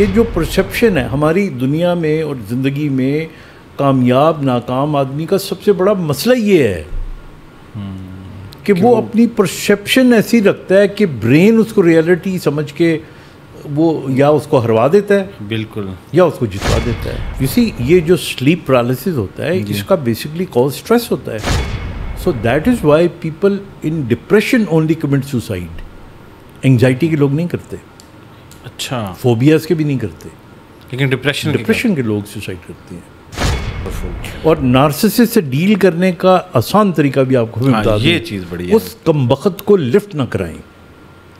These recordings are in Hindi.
कि जो परसेप्शन है हमारी दुनिया में और ज़िंदगी में, कामयाब नाकाम आदमी का सबसे बड़ा मसला ये है कि वो अपनी परसेप्शन ऐसी रखता है कि ब्रेन उसको रियलिटी समझ के वो या उसको हरवा देता है, बिल्कुल, या उसको जितवा देता है। यू सी, ये जो स्लीप पैरालिसिस होता है इसका बेसिकली कॉज स्ट्रेस होता है। So that is why people in depression only commit suicide. Anxiety के लोग नहीं करते, अच्छा, फोबियाज के भी नहीं करते, लेकिन डिप्रेशन के लोग सुसाइड करते हैं। और नार्सिसिस्ट से डील करने का आसान तरीका भी आपको मैं बता दूं, ये चीज़ बढ़िया, उस कमबख्त को लिफ्ट ना कराएं,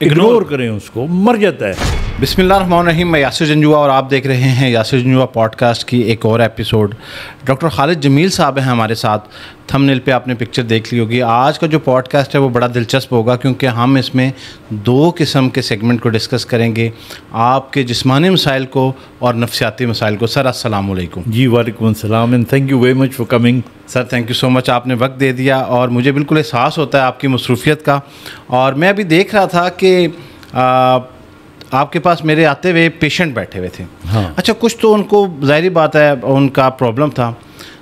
इग्नोर करें उसको, मर जाता है। बिस्मिल्लाहिर्रहमानिर्रहीम। मैं यासिर जंजुआ और आप देख रहे हैं यासिर जंजुआ पॉडकास्ट की एक और एपिसोड। डॉक्टर खालिद जमील साहब हैं हमारे साथ। थंबनेल पे आपने पिक्चर देख ली होगी। आज का जो पॉडकास्ट है वो बड़ा दिलचस्प होगा क्योंकि हम इसमें दो किस्म के सेगमेंट को डिस्कस करेंगे, आपके जिस्मानी मसाइल को और नफ्सियाती मसाइल को। सर अस्सलाम वालेकुम। जी वालेकुम अस्सलाम and thank you very much for coming. Sir thank you so much, आपने वक्त दे दिया और मुझे बिल्कुल एहसास होता है आपकी मसरूफियत का। और मैं अभी देख रहा था कि आपके पास मेरे आते हुए पेशेंट बैठे हुए थे। हाँ। अच्छा, कुछ तो उनको ज़ाहिरी बात है उनका प्रॉब्लम था,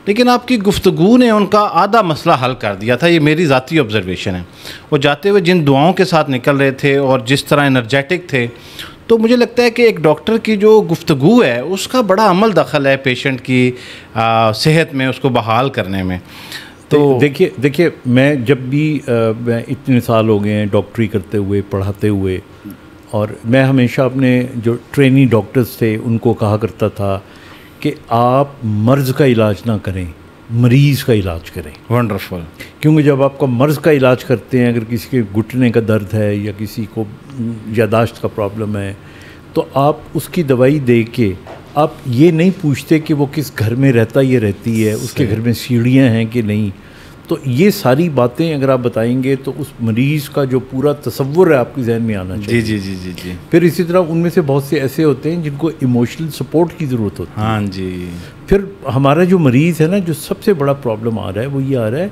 लेकिन आपकी गुफ्तगू ने उनका आधा मसला हल कर दिया था। ये मेरी ज़ाती ऑब्जर्वेशन है। वो जाते हुए जिन दुआओं के साथ निकल रहे थे और जिस तरह एनर्जेटिक थे, तो मुझे लगता है कि एक डॉक्टर की जो गुफ्तगू है उसका बड़ा अमल दखल है पेशेंट की सेहत में, उसको बहाल करने में। तो देखिए मैं जब भी मैं इतने साल हो गए हैं डॉक्टरी करते हुए, पढ़ाते हुए, और मैं हमेशा अपने जो ट्रेनी डॉक्टर्स थे उनको कहा करता था कि आप मर्ज़ का इलाज ना करें, मरीज़ का इलाज करें। वंडरफुल। क्योंकि जब आपका मर्ज़ का इलाज करते हैं, अगर किसी के घुटने का दर्द है या किसी को यादाश्त का प्रॉब्लम है, तो आप उसकी दवाई दे के आप ये नहीं पूछते कि वो किस घर में रहता या रहती है, उसके घर में सीढ़ियाँ हैं कि नहीं। तो ये सारी बातें अगर आप बताएंगे तो उस मरीज़ का जो पूरा तसव्वुर है आपके जहन में आना चाहिए। जी जी जी जी। फिर इसी तरह उनमें से बहुत से ऐसे होते हैं जिनको इमोशनल सपोर्ट की ज़रूरत होती है। हाँ जी। फिर हमारा जो मरीज़ है ना, जो सबसे बड़ा प्रॉब्लम आ रहा है वो ये आ रहा है,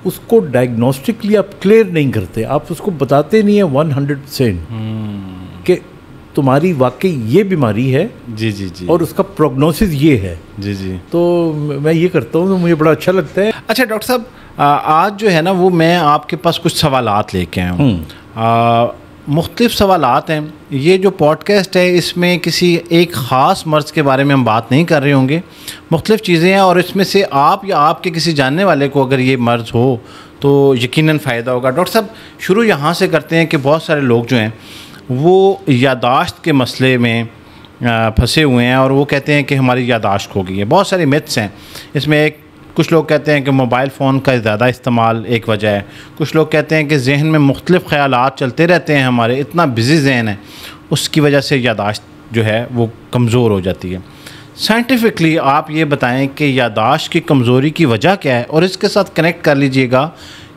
उसको डायग्नोस्टिकली आप क्लियर नहीं करते, आप उसको बताते नहीं है 100% कि तुम्हारी वाकई ये बीमारी है। जी जी जी। और उसका प्रोग्नोसिस ये है। जी जी। तो मैं ये करता हूँ तो मुझे बड़ा अच्छा लगता है। अच्छा डॉक्टर साहब, आज जो है ना वो मैं आपके पास कुछ सवालात लेके आया हूँ। मुख्तलिफ सवालात हैं। ये जो पॉडकास्ट है इसमें किसी एक ख़ास मर्ज़ के बारे में हम बात नहीं कर रहे होंगे, मुख्तलिफ चीज़ें हैं, और इसमें से आप या आपके किसी जानने वाले को अगर ये मर्ज़ हो तो यकीनन फ़ायदा होगा। डॉक्टर साहब, शुरू यहाँ से करते हैं कि बहुत सारे लोग जो हैं वो यादाश्त के मसले में फंसे हुए हैं और वो कहते हैं कि हमारी यादाश्त खो गई है। बहुत सारे मिथ्स हैं इसमें। कुछ लोग कहते हैं कि मोबाइल फ़ोन का ज़्यादा इस्तेमाल एक वजह है। कुछ लोग कहते हैं कि जहन में मुख्तलिफ़ ख़यालात चलते रहते हैं, हमारे इतना बिज़ी जहन है, उसकी वजह से यादाश्त जो है वो कमज़ोर हो जाती है। साइंटिफिकली आप ये बताएं कि यादाश्त की कमज़ोरी की वजह क्या है, और इसके साथ कनेक्ट कर लीजिएगा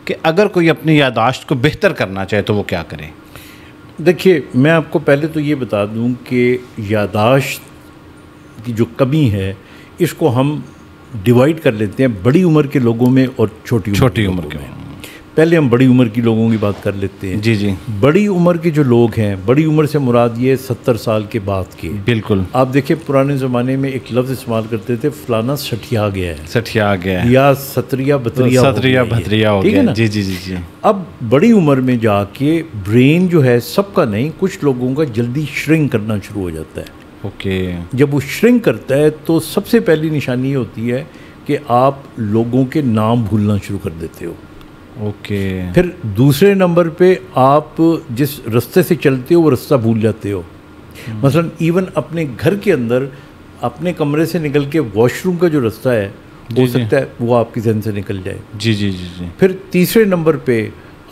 कि अगर कोई अपनी यादाश्त को बेहतर करना चाहे तो वो क्या करें। देखिए, मैं आपको पहले तो ये बता दूं कि यादाश्त की जो कमी है इसको हम डिवाइड कर लेते हैं बड़ी उम्र के लोगों में और छोटी उम्र के में। पहले हम बड़ी उम्र की लोगों की बात कर लेते हैं। जी जी। बड़ी उम्र के जो लोग हैं, बड़ी उम्र से मुराद ये 70 साल के बाद के। बिल्कुल। आप देखिए पुराने ज़माने में एक लफ्ज़ इस्तेमाल करते थे, फलाना सठिया गया है, सठिया गया है, या सतरिया बतरिया हो गया, ना। जी जी जी जी। अब बड़ी उम्र में जाके ब्रेन जो है सबका नहीं, कुछ लोगों का जल्दी श्रिंक करना शुरू हो जाता है। ओके। जब वो श्रिंक करता है तो सबसे पहली निशानी ये होती है कि आप लोगों के नाम भूलना शुरू कर देते हो। ओके। फिर दूसरे नंबर पे आप जिस रास्ते से चलते हो वो रास्ता भूल जाते हो। मसलन इवन अपने घर के अंदर अपने कमरे से निकल के वॉशरूम का जो रास्ता है हो सकता है वो आपकी जहन से निकल जाए। जी जी जी जी। फिर तीसरे नंबर पे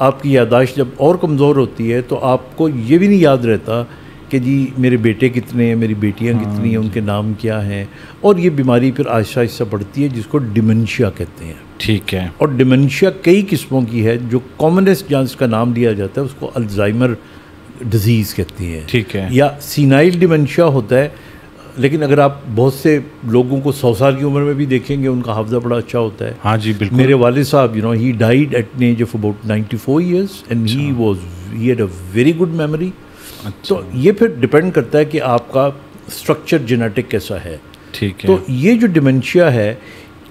आपकी यादाश्त जब और कमज़ोर होती है तो आपको ये भी नहीं याद रहता कि जी मेरे बेटे कितने हैं, मेरी बेटियां कितनी हैं, उनके नाम क्या हैं। और ये बीमारी फिर आहिस्ता आहिस्ता बढ़ती है जिसको डिमेंशिया कहते हैं। ठीक है। और डिमेंशिया कई किस्मों की है। जो कॉमनेस्ट जहाँ इसका नाम लिया जाता है उसको अल्जाइमर डिजीज़ कहती है। ठीक है। या सीनाइल डिमेंशिया होता है। लेकिन अगर आप बहुत से लोगों को 100 साल की उम्र में भी देखेंगे उनका हाफजा बड़ा अच्छा होता है। हाँ जी बिल्कुल। मेरे वालिद साहब ही died at an age of about 94 years and he had a very good memory. तो ये फिर डिपेंड करता है कि आपका स्ट्रक्चर जेनेटिक कैसा है। ठीक है। तो ये जो डिमेंशिया है,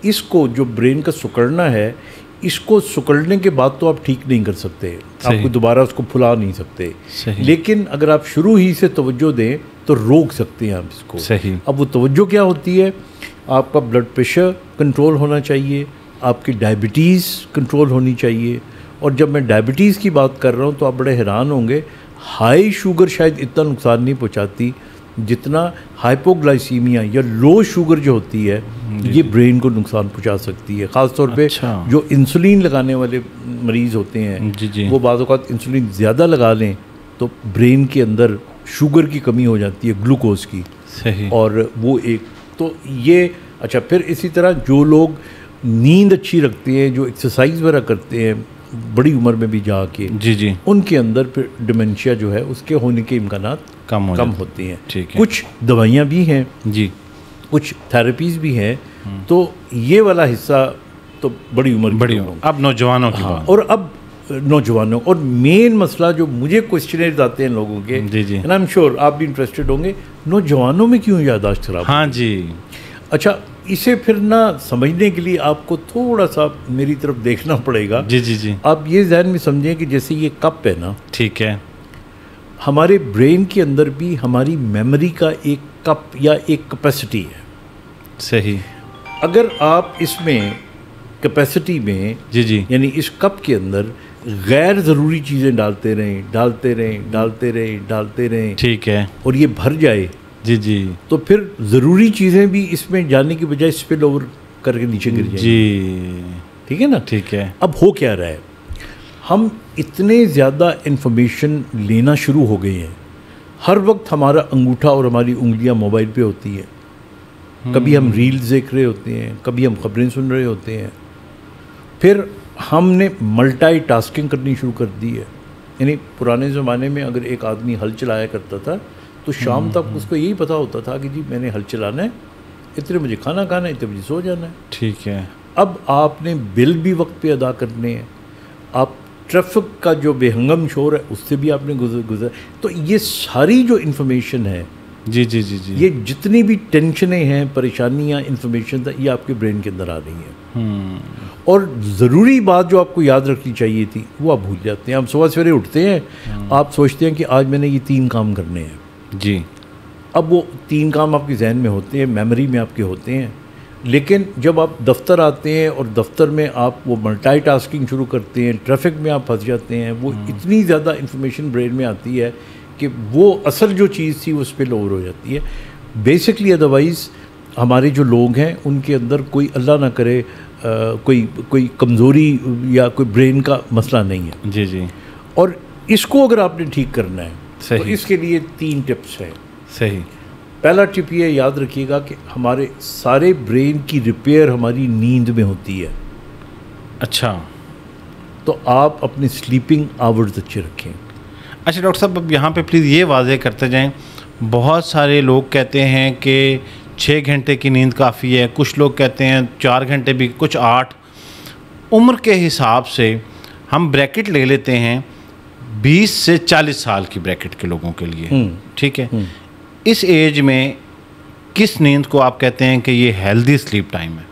इसको जो ब्रेन का सिकुड़ना है, इसको सिकुड़ने के बाद तो आप ठीक नहीं कर सकते, आपको दोबारा उसको फुला नहीं सकते। लेकिन अगर आप शुरू ही से तवज्जो दें तो रोक सकते हैं आप इसको। सही। अब वो तवज्जो क्या होती है? आपका ब्लड प्रेशर कंट्रोल होना चाहिए, आपकी डायबिटीज़ कंट्रोल होनी चाहिए। और जब मैं डायबिटीज़ की बात कर रहा हूँ तो आप बड़े हैरान होंगे, हाई शुगर शायद इतना नुकसान नहीं पहुँचाती जितना हाइपोग्लाइसीमिया या लो शुगर जो होती है ये ब्रेन को नुकसान पहुंचा सकती है। ख़ास तौर पे जो इंसुलिन लगाने वाले मरीज़ होते हैं वो बाज़ औक़ात इंसुलिन ज़्यादा लगा लें तो ब्रेन के अंदर शुगर की कमी हो जाती है, ग्लूकोज की। सही। और वो एक तो ये अच्छा, फिर इसी तरह जो लोग नींद अच्छी रखते हैं, जो एक्सरसाइज वगैरह करते हैं बड़ी उम्र में भी जाके, जी, उनके अंदर फिर डिमेंशिया जो है उसके होने के इम्कानात कम होती हैं। ठीक है। कुछ दवाइयाँ भी हैं जी, कुछ थेरेपीज़ भी हैं। तो ये वाला हिस्सा तो बड़ी उम्र अब नौजवानों की बात। और अब नौजवानों, और मेन मसला जो मुझे क्वेश्चनेट आते हैं लोगों के, जी, एंड आई एम श्योर आप भी इंटरेस्टेड होंगे, नौजवानों में क्यों याददाश्त खराब? हाँ जी। अच्छा, इसे फिर ना समझने के लिए आपको थोड़ा सा मेरी तरफ देखना पड़ेगा। जी। आप ये ज़हन में समझें कि जैसे ये कप है ना, ठीक है, हमारे ब्रेन के अंदर भी हमारी मेमोरी का एक कप या एक कैपेसिटी है। सही। अगर आप इसमें कैपेसिटी में जी यानी इस कप के अंदर गैर ज़रूरी चीज़ें डालते रहें, ठीक है, और ये भर जाए जी, तो फिर ज़रूरी चीज़ें भी इसमें जाने की बजाय स्पिल ओवर करके नीचे गिर जाएंगी। जी, ठीक है ना? ठीक है। अब हो क्या रहा है, हम इतने ज़्यादा इन्फॉर्मेशन लेना शुरू हो गए हैं, हर वक्त हमारा अंगूठा और हमारी उंगलियां मोबाइल पे होती है। कभी हम रील्स देख रहे होते हैं, कभी हम खबरें सुन रहे होते हैं, फिर हमने मल्टीटास्किंग करनी शुरू कर दी है। यानी पुराने ज़माने में अगर एक आदमी हल चलाया करता था तो शाम तक उसको यही पता होता था कि जी मैंने हल चलाना है, इतने बजे खाना खाना है, इतने बजे सो जाना है। ठीक है। अब आपने बिल भी वक्त पे अदा करने हैं, आप ट्रैफिक का जो बेहंगम शोर है उससे भी आपने गुजर तो ये सारी जो इन्फॉर्मेशन है जी, ये जितनी भी टेंशनें हैं, परेशानियाँ, इन्फॉर्मेशन ये आपके ब्रेन के अंदर आ रही हैं। और ज़रूरी बात जो आपको याद रखनी चाहिए थी वो आप भूल जाते हैं। आप सुबह सवेरे उठते हैं, आप सोचते हैं कि आज मैंने ये 3 काम करने हैं जी। अब वो 3 काम आपके जहन में होते हैं, मेमोरी में आपके होते हैं, लेकिन जब आप दफ्तर आते हैं और दफ्तर में आप वो मल्टीटास्किंग शुरू करते हैं, ट्रैफिक में आप फंस जाते हैं, वो इतनी ज़्यादा इन्फॉर्मेशन ब्रेन में आती है कि वो असल जो चीज़ थी वो स्पिल ओवर हो जाती है बेसिकली। अदरवाइज़ हमारे जो लोग हैं उनके अंदर कोई अल्लाह ना करे कोई कमज़ोरी या कोई ब्रेन का मसला नहीं है। जी। और इसको अगर आपने ठीक करना है तो इसके लिए 3 टिप्स हैं। सही। पहला टिप ये याद रखिएगा कि हमारे सारे ब्रेन की रिपेयर हमारी नींद में होती है। अच्छा। तो आप अपने स्लीपिंग आवर्स अच्छे रखें। अच्छा डॉक्टर साहब, अब यहाँ पे प्लीज़ ये वाज़ेह करते जाएं, बहुत सारे लोग कहते हैं कि 6 घंटे की नींद काफ़ी है, कुछ लोग कहते हैं 4 घंटे भी, कुछ 8। उम्र के हिसाब से हम ब्रैकेट ले लेते हैं 20 से 40 साल की ब्रैकेट के लोगों के लिए, ठीक है। इस एज में किस नींद को आप कहते हैं कि ये हेल्दी स्लीप टाइम है?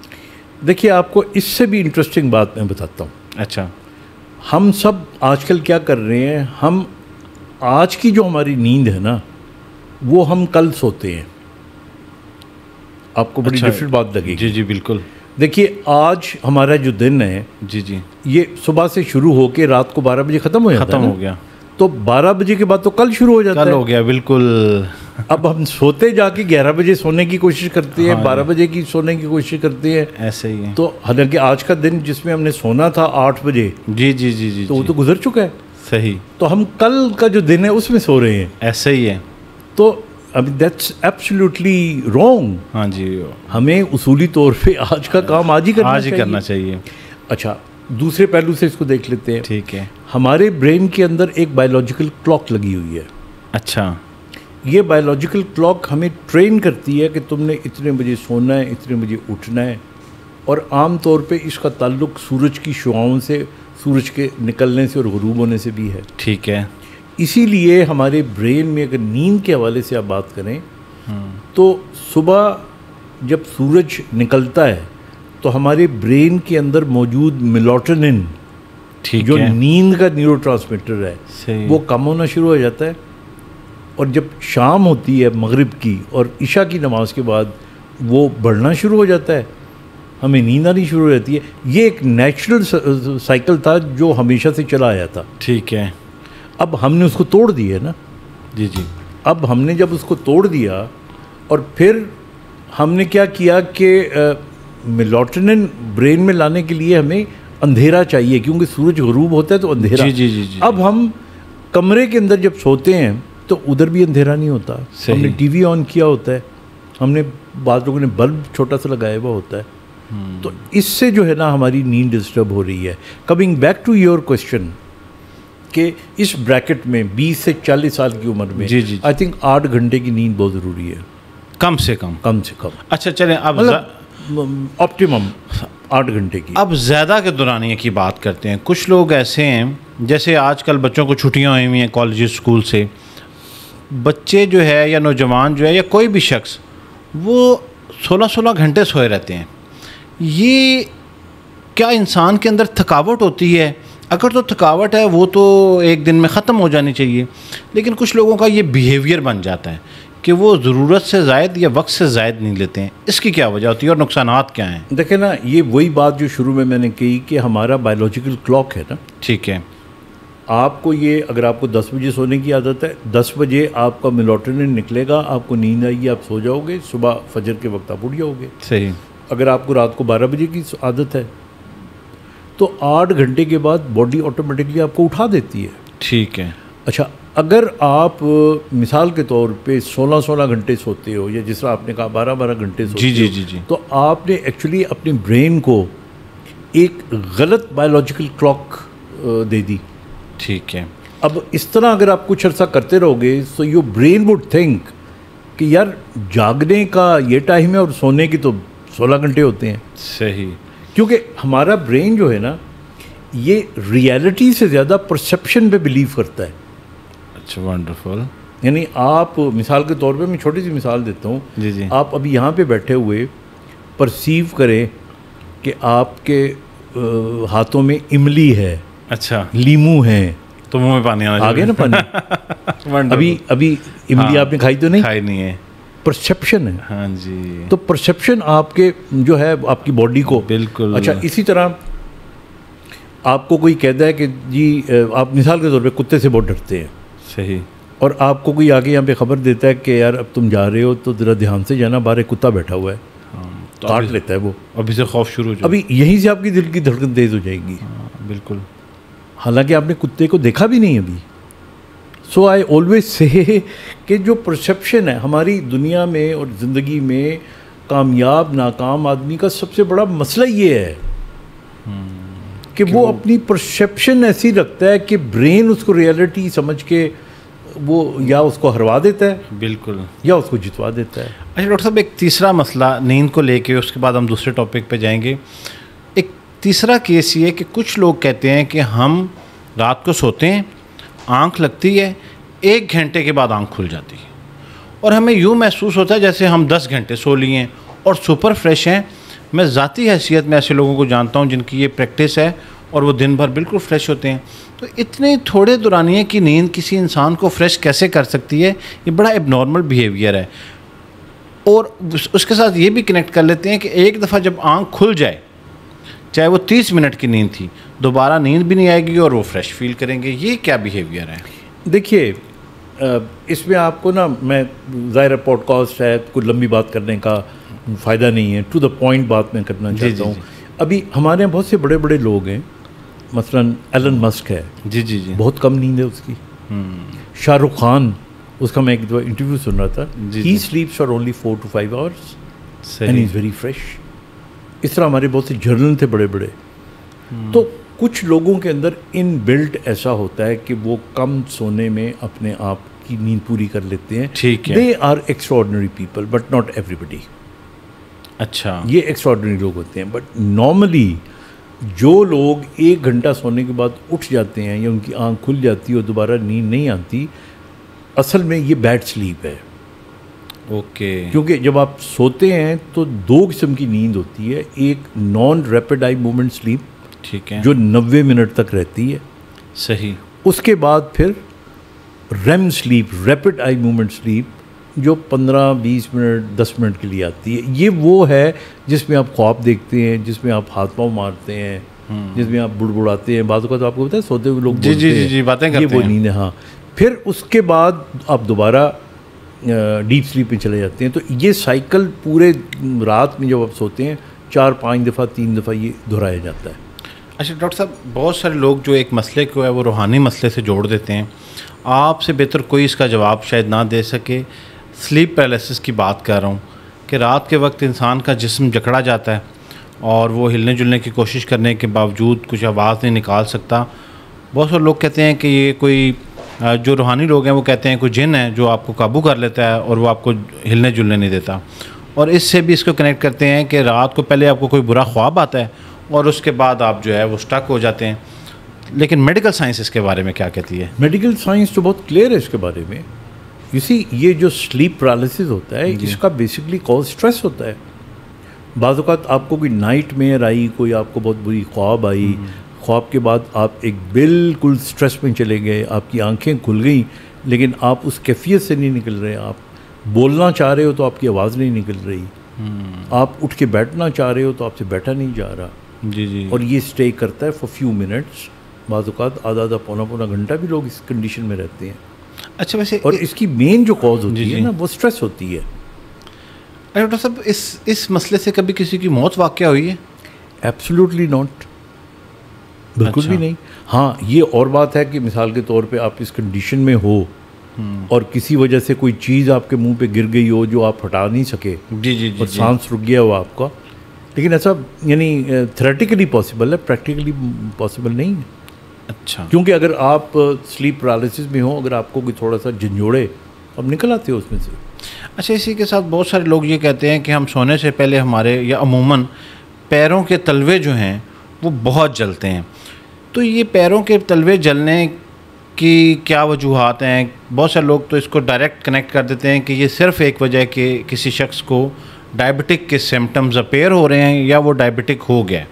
देखिए, आपको इससे भी इंटरेस्टिंग बात मैं बताता हूँ। अच्छा। हम सब आजकल क्या कर रहे हैं, हम आज की जो हमारी नींद है ना वो हम कल सोते हैं। आपको बड़ी डिफरेंट बात लगेगी। जी बिल्कुल। देखिए, आज हमारा जो दिन है जी ये सुबह से शुरू होके रात को 12 बजे ख़त्म हो जाता है। ख़त्म हो गया तो 12 बजे के बाद तो कल शुरू हो जाता है। कल हो गया, बिल्कुल। अब हम सोते जाके 11 बजे सोने की कोशिश करते हैं, 12 बजे की सोने की कोशिश करते हैं। ऐसे ही है। तो हालांकि आज का दिन जिसमें हमने सोना था 8 बजे, जी तो वो तो गुजर चुका है। सही। तो हम कल का जो दिन है उसमें सो रहे हैं। ऐसे ही है। तो अब दैट्स एब्सोल्युटली रॉन्ग। हाँ जी। हमें उसूली तौर पे आज का काम आज ही करना चाहिए। अच्छा, दूसरे पहलू से इसको देख लेते हैं। ठीक है। हमारे ब्रेन के अंदर एक बायोलॉजिकल क्लॉक लगी हुई है। अच्छा। ये बायोलॉजिकल क्लॉक हमें ट्रेन करती है कि तुमने इतने बजे सोना है, इतने बजे उठना है। और आम तौर पे इसका ताल्लुक सूरज की शुआओं से, सूरज के निकलने से और गुरूब होने से भी है। ठीक है। इसीलिए हमारे ब्रेन में अगर नींद के हवाले से आप बात करें तो सुबह जब सूरज निकलता है तो हमारे ब्रेन के अंदर मौजूद मेलाटोनिन, जो नींद का न्यूरोट्रांसमीटर है, वो कम होना शुरू हो जाता है। और जब शाम होती है मगरिब की और इशा की नमाज के बाद वो बढ़ना शुरू हो जाता है, हमें नींद आनी शुरू हो जाती है। ये एक नेचुरल साइकिल था जो हमेशा से चला आया था। ठीक है। अब हमने उसको तोड़ दिया है ना। जी जी। अब हमने जब उसको तोड़ दिया और फिर हमने क्या किया कि मेलाटोनिन ब्रेन में लाने के लिए हमें अंधेरा चाहिए, क्योंकि सूरज गरूब होता है तो अंधेरा। जी जी जी जी। अब हम कमरे के अंदर जब सोते हैं तो उधर भी अंधेरा नहीं होता। हमने टीवी ऑन किया होता है, हमने बाद लोगों ने बल्ब छोटा सा लगाया हुआ होता है। तो इससे जो है ना हमारी नींद डिस्टर्ब हो रही है। Coming back to your question कि इस ब्रैकेट में 20 से 40 साल की उम्र में आई थिंक 8 घंटे की नींद बहुत ज़रूरी है, कम से कम। अच्छा चलें, अब ऑप्टिमम 8 घंटे की। अब ज़्यादा के दौरानिए की बात करते हैं। कुछ लोग ऐसे हैं, जैसे आजकल बच्चों को छुट्टियां हुई हुई हैं कॉलेज स्कूल से, बच्चे जो है या नौजवान जो है या कोई भी शख्स वो 16-16 घंटे सोए रहते हैं। ये क्या इंसान के अंदर थकावट होती है? अगर तो थकावट है वो तो एक दिन में ख़त्म हो जानी चाहिए, लेकिन कुछ लोगों का ये बिहेवियर बन जाता है कि वो ज़रूरत से ज़ायद या वक्त से ज़ायद नहीं लेते हैं। इसकी क्या वजह होती है और नुकसानात क्या हैं? देखें ना, ये वही बात जो शुरू में मैंने कही कि हमारा बायोलॉजिकल क्लॉक है ना। ठीक है। आपको ये, अगर आपको 10 बजे सोने की आदत है, 10 बजे आपका मेलाटोनिन निकलेगा, आपको नींद आएगी, आप सो जाओगे, सुबह फजर के वक्त आप उठ जाओगे। सही। अगर आपको रात को 12 बजे की आदत है तो 8 घंटे के बाद बॉडी ऑटोमेटिकली आपको उठा देती है। ठीक है। अच्छा, अगर आप मिसाल के तौर पे 16-16 घंटे सोते हो, या जिस तरह आपने कहा 12-12 घंटे सोते जी जी हो, जी जी, तो आपने एक्चुअली अपने ब्रेन को एक गलत बायोलॉजिकल क्लॉक दे दी। ठीक है। अब इस तरह अगर आप कुछ अर्सा करते रहोगे तो योर ब्रेन वुड थिंक कि यार जागने का ये टाइम है और सोने की तो 16 घंटे होते हैं। सही। क्योंकि हमारा ब्रेन जो है ना, ये रियलिटी से ज़्यादा परसेप्शन पे बिलीव करता है। अच्छा, वंडरफुल। यानी आप मिसाल के तौर पे, मैं छोटी सी मिसाल देता हूँ। जी जी। आप अभी यहाँ पे बैठे हुए परसीव करें कि आपके हाथों में इमली है, अच्छा, लीमू है, तो मुंह में पानी आ गया ना पानी। अभी इमली आपने खाई तो नहीं? खाई नहीं है। परसेप्शन है। हाँ जी। तो परसेप्शन आपके जो है आपकी बॉडी को, बिल्कुल। अच्छा, इसी तरह आपको कोई कहता है कि जी आप मिसाल के तौर पे कुत्ते से बहुत डरते हैं। सही। और आपको कोई आगे यहाँ पे खबर देता है कि यार अब तुम जा रहे हो तो ज़रा ध्यान से जाना, बाहर एक कुत्ता बैठा हुआ है, तो काट लेता है वो। अभी से खौफ शुरू हो जाए। अभी यहीं से आपकी दिल की धड़कन तेज़ हो जाएगी। बिल्कुल। हालांकि आपने कुत्ते को देखा भी नहीं अभी। सो आई ऑलवेज से कि जो परसेप्शन है हमारी दुनिया में और ज़िंदगी में, कामयाब नाकाम आदमी का सबसे बड़ा मसला ये है कि वो अपनी परसेप्शन ऐसी रखता है कि ब्रेन उसको रियलिटी समझ के वो या उसको हरवा देता है, बिल्कुल, या उसको जितवा देता है। अच्छा डॉक्टर साहब, एक तीसरा मसला नींद को लेके, उसके बाद हम दूसरे टॉपिक पे जाएंगे। एक तीसरा केस ये कि कुछ लोग कहते हैं कि हम रात को सोते हैं, आँख लगती है, 1 घंटे के बाद आँख खुल जाती है और हमें यूँ महसूस होता है जैसे हम 10 घंटे सो लिए हैं और सुपर फ्रेश हैं। मैं ज़ाती हैसियत में ऐसे लोगों को जानता हूँ जिनकी ये प्रैक्टिस है और वो दिन भर बिल्कुल फ्रेश होते हैं। तो इतने थोड़े दौरानिए की नींद किसी इंसान को फ्रेश कैसे कर सकती है? ये बड़ा एबनॉर्मल बिहेवियर है। और उसके साथ ये भी कनेक्ट कर लेते हैं कि एक दफ़ा जब आँख खुल जाए, चाहे वो 30 मिनट की नींद थी, दोबारा नींद भी नहीं आएगी और वो फ्रेश फील करेंगे। ये क्या बिहेवियर है? देखिए, इसमें आपको ना, मैं ज़ाहिर पॉडकास्ट है, कोई लंबी बात करने का फ़ायदा नहीं है, टू द पॉइंट बात मैं करना चाहता हूँ। अभी हमारे यहाँ बहुत से बड़े बड़े लोग हैं, मसलन एलन मस्क है, जी जी जी, बहुत कम नींद है उसकी। शाहरुख खान, उसका मैं एक दो इंटरव्यू सुन रहा था, he sleeps for only 4 to 5 hours and is very fresh. इस तरह हमारे बहुत से जर्नल थे बड़े बड़े। तो कुछ लोगों के अंदर इन बिल्ट ऐसा होता है कि वो कम सोने में अपने आप की नींद पूरी कर लेते हैं। ठीक है। They are extraordinary people but not everybody. अच्छा, ये एक्स्ट्राऑर्डिनरी लोग होते हैं। बट नॉर्मली जो लोग 1 घंटा सोने के बाद उठ जाते हैं या उनकी आँख खुल जाती है और दोबारा नींद नहीं आती, असल में ये बैड स्लीप है। ओके। क्योंकि जब आप सोते हैं तो दो किस्म की नींद होती है, एक non rapid eye movement sleep, ठीक है, जो 90 मिनट तक रहती है, सही। उसके बाद फिर REM sleep, rapid eye movement sleep, जो 15-20 मिनट 10 मिनट के लिए आती है। ये वो है जिसमें आप ख्वाब देखते हैं, जिसमें आप हाथ पाँव मारते हैं, जिसमें आप बुड़बुड़ाते हैं, बातों का तो आपको पता है सोते हुए लोग जी जी जी जी बातें करते हैं, ये वो नींद है। हाँ, फिर उसके बाद आप दोबारा डीप स्लीप में चले जाते हैं। तो ये साइकिल पूरे रात में जब आप सोते हैं 4-5 दफ़ा 3 दफ़ा ये दोहराया जाता है। अच्छा डॉक्टर साहब, बहुत सारे लोग जो एक मसले को है वो रूहानी मसले से जोड़ देते हैं, आपसे बेहतर कोई इसका जवाब शायद ना दे सके। स्लीप पैरालिसिस की बात कर रहा हूँ कि रात के वक्त इंसान का जिस्म जकड़ा जाता है और वो हिलने जुलने की कोशिश करने के बावजूद कुछ आवाज़ नहीं निकाल सकता। बहुत सारे लोग कहते हैं कि ये कोई जो रूहानी लोग हैं वो कहते हैं कोई जिन है जो आपको काबू कर लेता है और वो आपको हिलने जुलने नहीं देता, और इससे भी इसको कनेक्ट करते हैं कि रात को पहले आपको कोई बुरा ख्वाब आता है और उसके बाद आप जो है वो स्टक हो जाते हैं। लेकिन मेडिकल साइंस इसके बारे में क्या कहती है? मेडिकल साइंस तो बहुत क्लियर है इसके बारे में। इसी ये जो स्लीप पैरालिसिस होता है इसका बेसिकली कॉज स्ट्रेस होता है। बाज़ औक़ात आपको कोई नाइट मेयर आई, कोई आपको बहुत बुरी ख्वाब आई, ख्वाब के बाद आप एक बिल्कुल स्ट्रेस में चले गए, आपकी आंखें खुल गई लेकिन आप उस कैफियत से नहीं निकल रहे। आप बोलना चाह रहे हो तो आपकी आवाज़ नहीं निकल रही, आप उठ के बैठना चाह रहे हो तो आपसे बैठा नहीं जा रहा। जी जी। और ये स्टे करता है फॉर फ्यू मिनट्स, बाज़ औक़ात आधा पौना घंटा भी लोग इस कंडीशन में रहते हैं। अच्छा, वैसे और इसकी मेन जो कॉज होती है ना वो स्ट्रेस होती है। डॉक्टर साहब, इस मसले से कभी किसी की मौत वाक़या हुई है? एब्सोल्युटली नॉट, बिल्कुल भी नहीं। हाँ, ये और बात है कि मिसाल के तौर पे आप इस कंडीशन में हो और किसी वजह से कोई चीज़ आपके मुंह पे गिर गई हो जो आप हटा नहीं सके, जी जी जी, और सांस रुक गया हो आपका, लेकिन ऐसा यानी थ्योरेटिकली पॉसिबल है, प्रैक्टिकली पॉसिबल नहीं है। अच्छा, क्योंकि अगर आप स्लीप पैरालिसिस में हो, अगर आपको कोई थोड़ा सा झंझोड़े, अब निकल आते हो उसमें से। अच्छा, इसी के साथ बहुत सारे लोग ये कहते हैं कि हम सोने से पहले हमारे या अमूमन पैरों के तलवे जो हैं वो बहुत जलते हैं। तो ये पैरों के तलवे जलने की क्या वजूहात हैं? बहुत सारे लोग तो इसको डायरेक्ट कनेक्ट कर देते हैं कि ये सिर्फ़ एक वजह है कि किसी शख्स को डायबिटिक के सिम्टम्स अपेयर हो रहे हैं या वो डायबिटिक हो गया।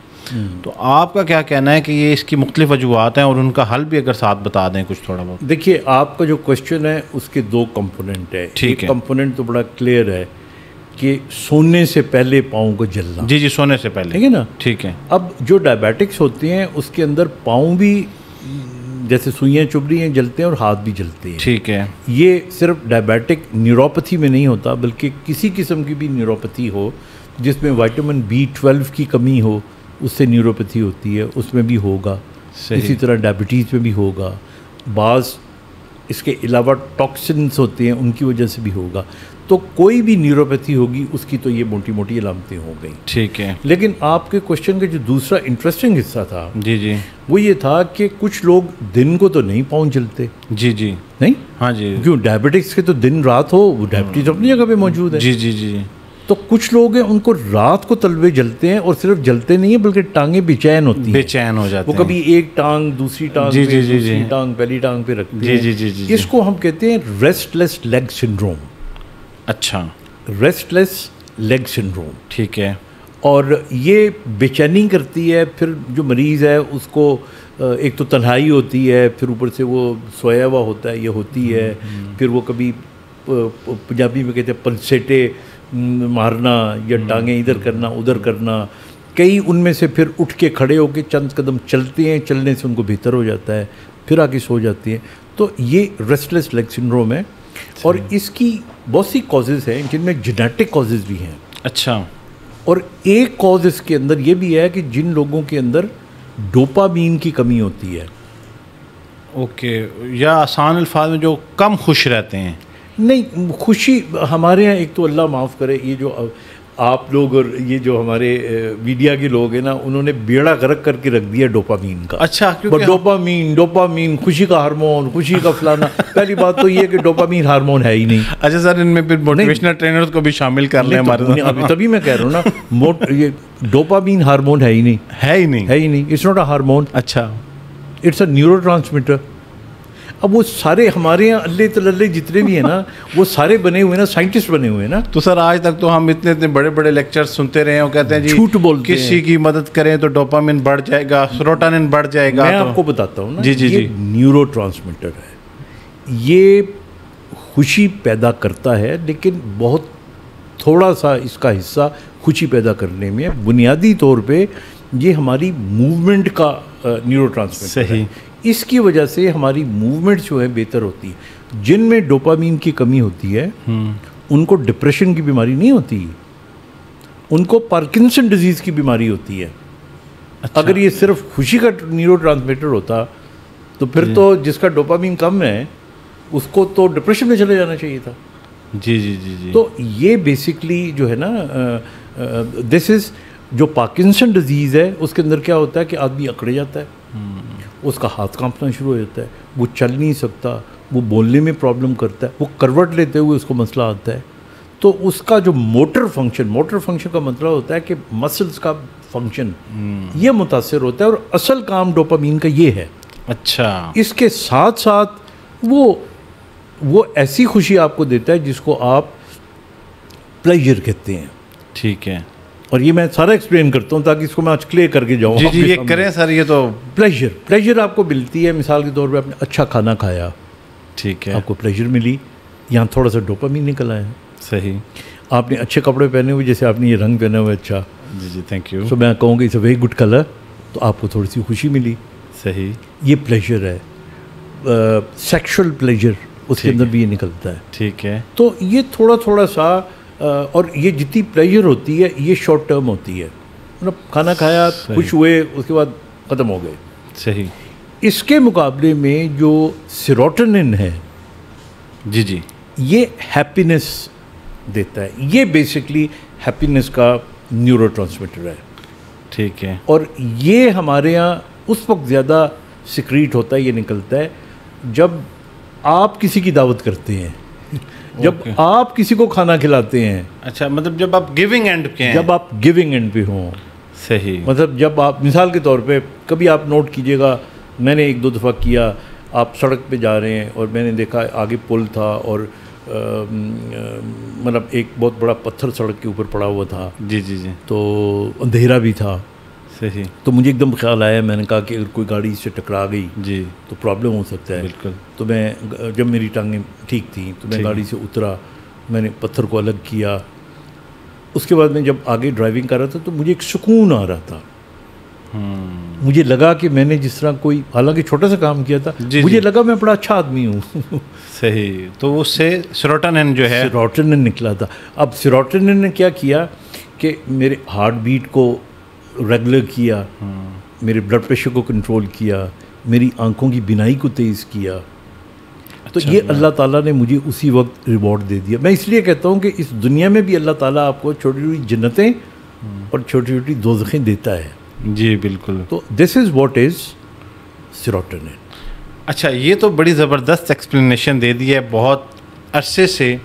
तो आपका क्या कहना है कि ये इसकी मुख्तलिफ वजूहात हैं और उनका हल भी अगर साथ बता दें कुछ थोड़ा बहुत। देखिए, आपका जो क्वेश्चन है उसके दो कंपोनेंट है। ठीक है, कंपोनेंट तो बड़ा क्लियर है कि सोने से पहले पाँव को जलना। जी जी, सोने से पहले, ठीक है ना? ठीक है। अब जो डायबिटिक्स होते हैं उसके अंदर पाँव भी जैसे सुइयाँ चुभ रही हैं जलते हैं और हाथ भी जलते हैं। ठीक है। ये सिर्फ डायबिटिक न्यूरोपैथी में नहीं होता, बल्कि किसी किस्म की भी न्यूरोपैथी हो जिसमें विटामिन B12 की कमी हो, उससे न्यूरोपैथी होती है, उसमें भी होगा। इसी तरह डायबिटीज़ में भी होगा। बाज़ इसके अलावा टॉक्सिन्स होते हैं, उनकी वजह से भी होगा। तो कोई भी न्यूरोपैथी होगी उसकी तो ये मोटी मोटी अलामतें हो गई। ठीक है। लेकिन आपके क्वेश्चन का जो दूसरा इंटरेस्टिंग हिस्सा था, जी जी, वो ये था कि कुछ लोग दिन को तो नहीं पाँव जलते। जी जी, नहीं, हाँ जी, क्यों? डायबिटिक्स के तो दिन रात हो, वो डायबिटीज अपनी जगह पे मौजूद है। जी जी जी। तो कुछ लोग हैं उनको रात को तलवे जलते हैं, और सिर्फ जलते नहीं है बल्कि टांगें बेचैन होती हैं, बेचैन हो जाती हैं। वो कभी एक टांग दूसरी टांग जी, पे, जी, जी, दूसरी जी, टांग पहली टांग पे रखते जी, हैं। जी, जी, जी, इसको हम कहते हैं रेस्टलेस लेग सिंड्रोम। अच्छा, रेस्टलेस लेग सिंड्रोम, ठीक है। और ये बेचैनी करती है। फिर जो मरीज़ है उसको एक तो तन्हाई होती है, फिर ऊपर से वो सोया हुआ होता है, ये होती है। फिर वो कभी पंजाबी में कहते हैं पलसेटे मारना, या टांगें इधर करना उधर करना। कई उनमें से फिर उठ के खड़े होकर चंद कदम चलते हैं, चलने से उनको बेहतर हो जाता है, फिर आके सो जाती हैं। तो ये रेस्टलेस लेग सिंड्रोम है, और इसकी बहुत सी कॉजेज़ हैं जिनमें जेनेटिक कॉजेज़ भी हैं। अच्छा, और एक कॉज इसके अंदर ये भी है कि जिन लोगों के अंदर डोपामीन की कमी होती है। ओके, या आसान अल्फाज में जो कम खुश रहते हैं। नहीं, खुशी हमारे यहाँ, एक तो अल्लाह माफ़ करे, ये जो आप लोग और ये जो हमारे मीडिया के लोग हैं ना, उन्होंने बेड़ा गर्क करके रख दिया डोपामीन का। अच्छा, क्योंकि डोपामीन खुशी का हार्मोन, खुशी का फलाना। पहली बात तो ये है कि डोपामीन हार्मोन है ही नहीं। अच्छा सर, इनमें फिर मोटिवेशनल ट्रेनर्स को भी शामिल कर लें हमारे। अभी तभी मैं कह रहा हूँ ना, ये डोपामीन हार्मोन है ही नहीं, है ही नहीं, है ही नहीं। It's not a hormone. अच्छा, इट्स अ न्यूरोट्रांसमीटर। अब वो सारे हमारे यहाँ अल्ले तल्ले जितने भी हैं ना वो सारे बने हुए हैं ना, साइंटिस्ट बने हुए हैं ना। तो सर आज तक तो हम इतने इतने बड़े बड़े लेक्चर्स सुनते रहे हैं, वो कहते हैं जी झूठ बोलते हैं, किसी की मदद करें तो डोपामिन बढ़ जाएगा, सेरोटोनिन बढ़ जाएगा। मैं तो आपको बताता हूँ ना, जी जी ये जी, न्यूरोट्रांसमीटर है, ये खुशी पैदा करता है, लेकिन बहुत थोड़ा सा इसका हिस्सा खुशी पैदा करने में। बुनियादी तौर पे ये हमारी मूवमेंट का न्यूरोट्रांसमीटर सही। है। इसकी वजह से हमारी मूवमेंट जो है बेहतर होती है। जिनमें डोपामीन की कमी होती है उनको डिप्रेशन की बीमारी नहीं होती, उनको पार्किंसन डिजीज़ की बीमारी होती है। अच्छा। अगर ये सिर्फ खुशी का न्यूरोट्रांसमीटर होता तो फिर तो जिसका डोपामीन कम है उसको तो डिप्रेशन में चले जाना चाहिए था। जी जी जी जी। तो ये बेसिकली जो है ना, दिस इज़ जो पार्किंसन डिजीज़ है उसके अंदर क्या होता है कि आदमी अकड़ जाता है, उसका हाथ कांपना शुरू हो जाता है, वो चल नहीं सकता, वो बोलने में प्रॉब्लम करता है, वो करवट लेते हुए उसको मसला आता है। तो उसका जो मोटर फंक्शन का मतलब होता है कि मसल्स का फंक्शन ये मुतासर होता है, और असल काम डोपामीन का ये है। अच्छा। इसके साथ साथ वो ऐसी खुशी आपको देता है जिसको आप प्लेजर कहते हैं। ठीक है। और ये मैं सारा एक्सप्लेन करता हूँ ताकि इसको मैं आज क्लियर करके जाऊँ। जी जी, ये करें सर। ये तो प्लेजर आपको मिलती है, मिसाल के तौर पे आपने अच्छा खाना खाया, ठीक है, आपको प्लेजर मिली, यहाँ थोड़ा सा डोपामीन निकल आया। सही। आपने अच्छे कपड़े पहने हुए, जैसे आपने ये रंग पहना हुआ अच्छा, जी जी, थैंक यू। तो मैं कहूँगा it's a very good colour, तो आपको थोड़ी सी खुशी मिली। सही। ये प्लेजर है। सेक्सुअल प्लेजर उसके अंदर भी ये निकलता है। ठीक है। तो ये थोड़ा सा और ये जितनी प्लेजर होती है ये शॉर्ट टर्म होती है, मतलब खाना खाया, खुश हुए, उसके बाद ख़त्म हो गए। सही। इसके मुकाबले में जो सेरोटोनिन है, जी जी, ये हैप्पीनेस देता है। ये बेसिकली हैप्पीनेस का न्यूरोट्रांसमीटर है। ठीक है। और ये हमारे यहाँ उस वक्त ज़्यादा सिक्रीट होता है, ये निकलता है जब आप किसी की दावत करते हैं, जब आप किसी को खाना खिलाते हैं। अच्छा, मतलब जब आप गिविंग एंड पे हैं। जब आप गिविंग एंड पे हों। सही। मतलब जब आप, मिसाल के तौर पे कभी आप नोट कीजिएगा, मैंने एक दो दफ़ा किया, आप सड़क पे जा रहे हैं और मैंने देखा आगे पुल था और मतलब एक बहुत बड़ा पत्थर सड़क के ऊपर पड़ा हुआ था। जी जी जी। तो अंधेरा भी था। सही। तो मुझे एकदम ख्याल आया, मैंने कहा कि अगर कोई गाड़ी से टकरा गई जी तो प्रॉब्लम हो सकता है। बिल्कुल। तो मैं, जब मेरी टांगें ठीक थी तो मैं गाड़ी से उतरा, मैंने पत्थर को अलग किया। उसके बाद मैं जब आगे ड्राइविंग कर रहा था तो मुझे एक सुकून आ रहा था। मुझे लगा कि मैंने जिस तरह कोई, हालांकि छोटा सा काम किया था, मुझे लगा मैं बड़ा अच्छा आदमी हूँ। सही। तो उससे सेरोटोनिन जो है, सेरोटोनिन निकला था। अब सेरोटोनिन ने क्या किया कि मेरे हार्ट बीट को रेगुलर किया, मेरे ब्लड प्रेशर को कंट्रोल किया, मेरी आंखों की बिनाई को तेज़ किया। तो ये अल्लाह ताला ने मुझे उसी वक्त रिवॉर्ड दे दिया। मैं इसलिए कहता हूँ कि इस दुनिया में भी अल्लाह ताला आपको छोटी छोटी जन्नतें और छोटी छोटी दोज़खें देता है। जी बिल्कुल। तो this is what is serotonin. अच्छा, ये तो बड़ी ज़बरदस्त एक्सप्लेनेशन दे दी है। बहुत अरसे से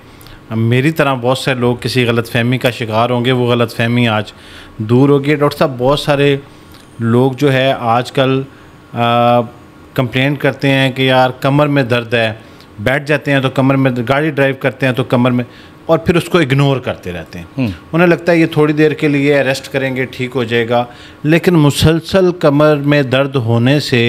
मेरी तरह बहुत सारे लोग किसी गलतफ़हमी का शिकार होंगे, वो गलतफ़हमी आज दूर होगी। डॉक्टर साहब, बहुत सारे लोग जो है आजकल कंप्लेंट करते हैं कि यार कमर में दर्द है, बैठ जाते हैं तो कमर में, गाड़ी ड्राइव करते हैं तो कमर में, और फिर उसको इग्नोर करते रहते हैं। उन्हें लगता है ये थोड़ी देर के लिए रेस्ट करेंगे ठीक हो जाएगा, लेकिन मुसलसल कमर में दर्द होने से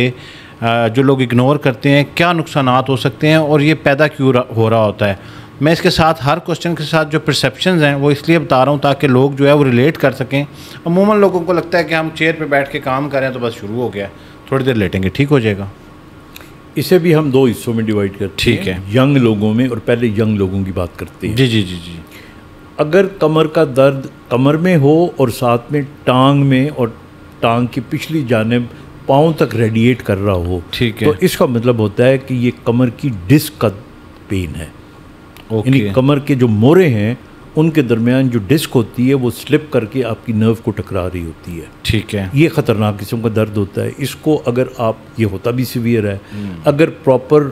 जो लोग इग्नोर करते हैं, क्या नुकसानात हो सकते हैं और ये पैदा क्यों हो रहा होता है? मैं इसके साथ हर क्वेश्चन के साथ जो परसेप्शंस हैं वो इसलिए बता रहा हूँ ताकि लोग जो है वो रिलेट कर सकें। अमूमन लोगों को लगता है कि हम चेयर पे बैठ के काम करें तो बस शुरू हो गया, थोड़ी देर लेटेंगे ठीक हो जाएगा। इसे भी हम दो हिस्सों में डिवाइड करते हैं। ठीक है। यंग लोगों में, और पहले यंग लोगों की बात करते हैं। जी जी जी जी। अगर कमर का दर्द कमर में हो और साथ में टांग में और टांग की पिछली जानिब पाँव तक रेडिएट कर रहा हो, ठीक है, तो इसका मतलब होता है कि ये कमर की डिस्क का पेन है। यानी कमर के जो मोरे हैं उनके दरमियान जो डिस्क होती है वो स्लिप करके आपकी नर्व को टकरा रही होती है। ठीक है। ये ख़तरनाक किस्म का दर्द होता है। इसको अगर आप, ये होता भी सीवियर है, अगर प्रॉपर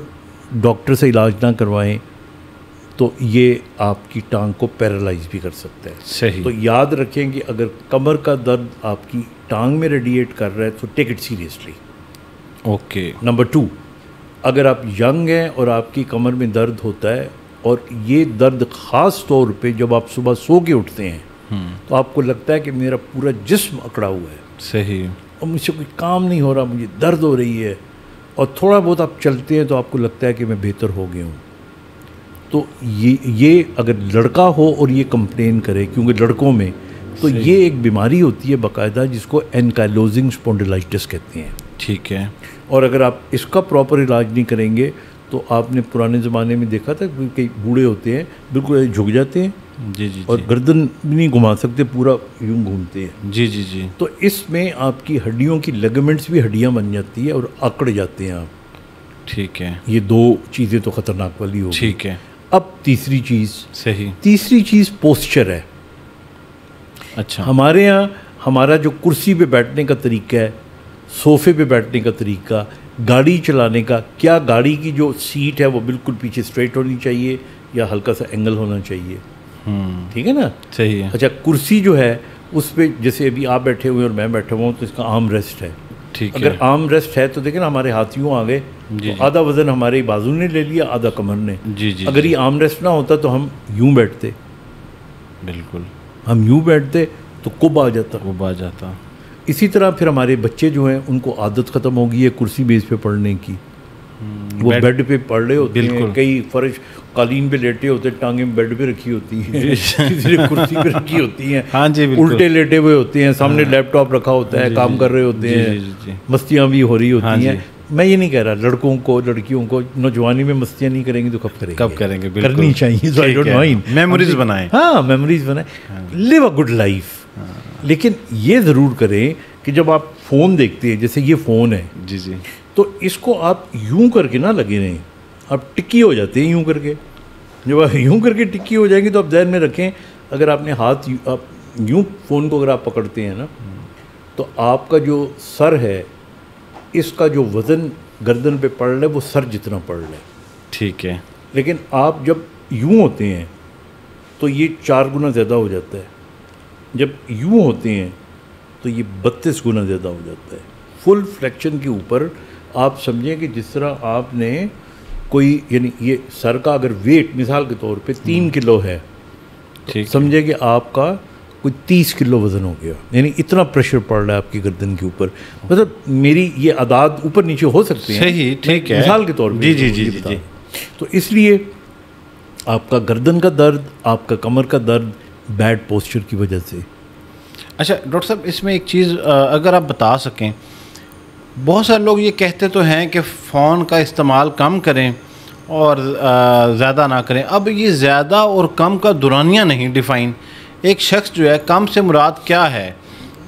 डॉक्टर से इलाज ना करवाएं तो ये आपकी टांग को पैरालाइज भी कर सकता है। सही। तो याद रखें कि अगर कमर का दर्द आपकी टांग में रेडिएट कर रहा है तो take it seriously. Okay. Number 2, अगर आप यंग हैं और आपकी कमर में दर्द होता है, और ये दर्द ख़ास तौर पे जब आप सुबह सो के उठते हैं तो आपको लगता है कि मेरा पूरा जिस्म अकड़ा हुआ है, सही, और मुझसे कोई काम नहीं हो रहा, मुझे दर्द हो रही है, और थोड़ा बहुत आप चलते हैं तो आपको लगता है कि मैं बेहतर हो गया हूँ। तो ये अगर लड़का हो और ये कंप्लेन करे, क्योंकि लड़कों में तो ये एक बीमारी होती है बाकायदा जिसको एनकाइलोजिंग स्पॉन्डिलाइटिस कहते हैं। ठीक है। और अगर आप इसका प्रॉपर इलाज नहीं करेंगे तो आपने पुराने ज़माने में देखा था कि कई बूढ़े होते हैं बिल्कुल झुक जाते हैं, जी जी, और गर्दन भी नहीं घुमा सकते, पूरा यूं घूमते हैं। जी जी जी। तो इसमें आपकी हड्डियों की लिगामेंट्स भी हड्डियां बन जाती है और अकड़ जाते हैं आप। ठीक है। ये दो चीज़ें तो ख़तरनाक वाली होगी। ठीक है। अब तीसरी चीज़, सही, तीसरी चीज़ पोस्चर है। अच्छा। हमारे यहाँ हमारा जो कुर्सी पे बैठने का तरीका है, सोफ़े पे बैठने का तरीका, गाड़ी चलाने का, क्या गाड़ी की जो सीट है वो बिल्कुल पीछे स्ट्रेट होनी चाहिए या हल्का सा एंगल होना चाहिए, ठीक है ना? सही है। अच्छा, कुर्सी जो है उस पर जैसे अभी आप बैठे हुए और मैं बैठा हुआ हूँ तो इसका आर्म रेस्ट है। ठीक है। अगर आर्म रेस्ट है तो देखें ना हमारे हाथ यूँ आ गए, तो आधा वज़न हमारे बाजू ने ले लिया, आधा कमर ने। जी जी। अगर ये आर्म रेस्ट ना होता तो हम यूँ बैठते, बिल्कुल, हम यूँ बैठते तो कुब आ जाता, कुब आ जाता। इसी तरह फिर हमारे बच्चे जो हैं उनको आदत ख़त्म हो गई है कुर्सी बेस पे पढ़ने की। वो बेड पे पढ़ रहे होते हैं, कई फर्श कालीन पे लेटे होते हैं, टांगें बेड पे रखी होती हैं, किसी ने कुर्सी पे रखी होती हैं। हाँ जी, उल्टे लेटे हुए होते हैं, सामने लैपटॉप रखा होता है, काम कर रहे होते हैं, मस्तियाँ भी हो रही होती हैं। मैं ये नहीं कह रहा लड़कों को लड़कियों को नौजवानी में मस्तियाँ नहीं करेंगे तो कब करेंगे? कब करेंगे? करनी चाहिए। सो आई डोंट माइंड, मेमोरीज बनाएं। हाँ, मेमोरीज बनाएं, लिव अ गुड लाइफ। लेकिन ये ज़रूर करें कि जब आप फ़ोन देखते हैं, जैसे ये फ़ोन है, जी जी, तो इसको आप यूं करके ना लगे नहीं, आप टिक्की हो जाते हैं यूं करके। जब आप यूं करके टिक्की हो जाएंगे तो आप ध्यान में रखें, अगर आपने हाथ आप यूं फ़ोन को अगर आप पकड़ते हैं ना, तो आपका जो सर है इसका जो वज़न गर्दन पे पड़ रहा है वो सर जितना पड़ रहा है। ठीक है। लेकिन आप जब यूं होते हैं तो ये 4 गुना ज़्यादा हो जाता है, जब यूं होते हैं तो ये 32 गुना ज़्यादा हो जाता है। फुल फ्लेक्शन के ऊपर आप समझें कि जिस तरह आपने कोई, यानी ये सर का अगर वेट मिसाल के तौर पे 3 किलो है, तो समझे कि आपका कोई 30 किलो वज़न हो गया, यानी इतना प्रेशर पड़ रहा है आपकी गर्दन के ऊपर। मतलब मेरी ये आदाद ऊपर नीचे हो सकते हैं, सही, ठीक है, मिसाल के तौर पे। जी जी जी जी। तो इसलिए आपका गर्दन का दर्द, आपका कमर का दर्द बैड पोस्चर की वजह से। अच्छा डॉक्टर साहब, इसमें एक चीज़ अगर आप बता सकें, बहुत सारे लोग ये कहते तो हैं कि फ़ोन का इस्तेमाल कम करें और ज़्यादा ना करें। अब ये ज़्यादा और कम का दुरानिया नहीं डिफ़ाइन, एक शख्स जो है, कम से मुराद क्या है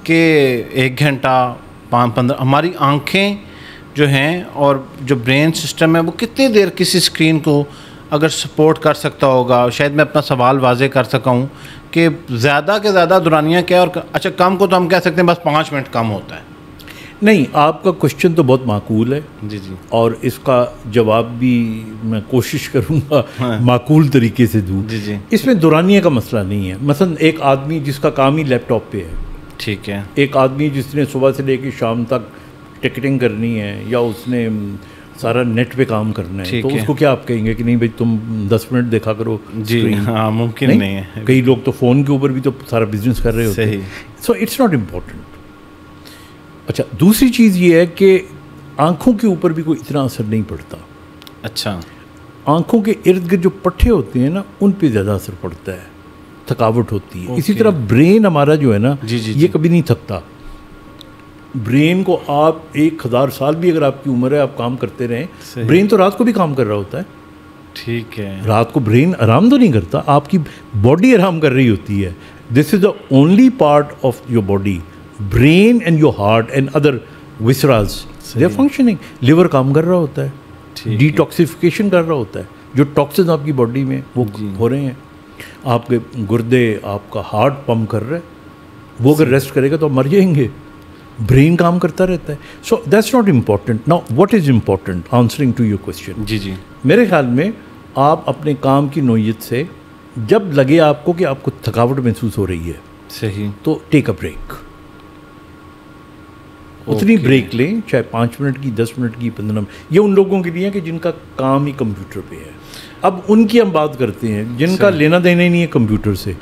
कि 1 घंटा 5-15, हमारी आँखें जो हैं और जो ब्रेन सिस्टम है वो कितनी देर किसी स्क्रीन को अगर सपोर्ट कर सकता होगा। शायद मैं अपना सवाल वाजे कर सका हूँ कि ज़्यादा के ज़्यादा दुरानिया क्या है, और अच्छा कम को तो हम कह सकते हैं बस 5 मिनट कम होता है। नहीं, आपका क्वेश्चन तो बहुत माकूल है जी जी, और इसका जवाब भी मैं कोशिश करूँगा माकूल तरीके से दूँ। जी जी। इसमें दुरानिया का मसला नहीं है। मसलन एक आदमी जिसका काम ही लैपटॉप पे है, ठीक है, एक आदमी जिसने सुबह से लेकर शाम तक टिकटिंग करनी है या उसने सारा नेट पे काम करना है, तो उसको क्या आप कहेंगे कि नहीं भाई तुम 10 मिनट देखा करो? जी हाँ, मुमकिन नहीं है। कई लोग तो फ़ोन के ऊपर भी तो सारा बिजनेस कर रहे होते हैं। So it's not important. अच्छा, दूसरी चीज़ ये है कि आँखों के ऊपर भी कोई इतना असर नहीं पड़ता। अच्छा, आँखों के इर्द गिर्द जो पट्टे होते हैं ना, उन पे ज़्यादा असर पड़ता है, थकावट होती है। इसी तरह ब्रेन हमारा जो है ना, ये कभी नहीं थकता। ब्रेन को आप 1000 साल भी अगर आपकी उम्र है, आप काम करते रहें, ब्रेन तो रात को भी काम कर रहा होता है। ठीक है, रात को ब्रेन आराम तो नहीं करता, आपकी बॉडी आराम कर रही होती है। This is the only part of your body, brain and your heart and other viscera they are functioning. Liver काम कर रहा होता है, डिटॉक्सिफिकेशन कर रहा होता है, जो टॉक्सिन आपकी बॉडी में वो हो रहे हैं। आपके गुर्दे, आपका हार्ट पंप कर रहा है, वो अगर रेस्ट करेगा तो आप मर जाएंगे। ब्रेन काम करता रहता है। So that's not important. Now what is important, answering to your question. जी जी, मेरे ख्याल में आप अपने काम की नोयत से जब लगे आपको कि आपको थकावट महसूस हो रही है, सही, तो टेक अ ब्रेक। उतनी ब्रेक लें, चाहे 5 मिनट की, 10 मिनट की, 15 मिनट। ये उन लोगों के लिए है कि जिनका काम ही कंप्यूटर पे है। अब उनकी हम बात करते हैं जिनका लेना देना ही नहीं है कंप्यूटर से,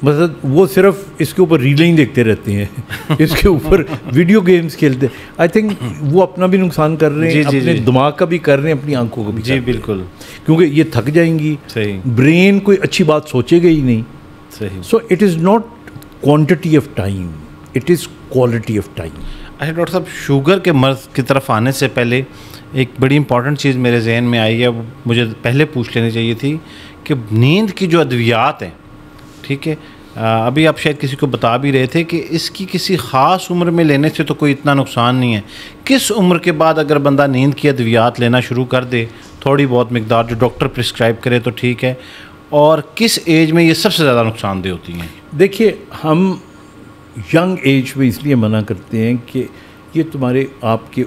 मतलब वो सिर्फ इसके ऊपर रीलें ही देखते रहते हैं इसके ऊपर वीडियो गेम्स खेलते हैं। आई थिंक वो अपना भी नुकसान कर रहे हैं, अपने दिमाग का भी कर रहे हैं, अपनी आंखों का भी। जी बिल्कुल, क्योंकि ये थक जाएंगी, ब्रेन कोई अच्छी बात सोचेगा ही नहीं। सही। So it is not quantity of time, it is quality of time. अच्छा डॉक्टर साहब, शुगर के मर्ज़ की तरफ आने से पहले एक बड़ी इंपॉर्टेंट चीज़ मेरे जहन में आई है, वो मुझे पहले पूछ लेनी चाहिए थी कि नींद की जो अद्वियात हैं, ठीक है, अभी आप शायद किसी को बता भी रहे थे कि इसकी किसी ख़ास उम्र में लेने से तो कोई इतना नुकसान नहीं है। किस उम्र के बाद अगर बंदा नींद की अद्वियात लेना शुरू कर दे, थोड़ी बहुत मिकदार जो डॉक्टर प्रिस्क्राइब करे तो ठीक है, और किस एज में ये सबसे ज़्यादा नुकसानदेह होती हैं? देखिए, हम यंग एज में इसलिए मना करते हैं कि ये तुम्हारे आपके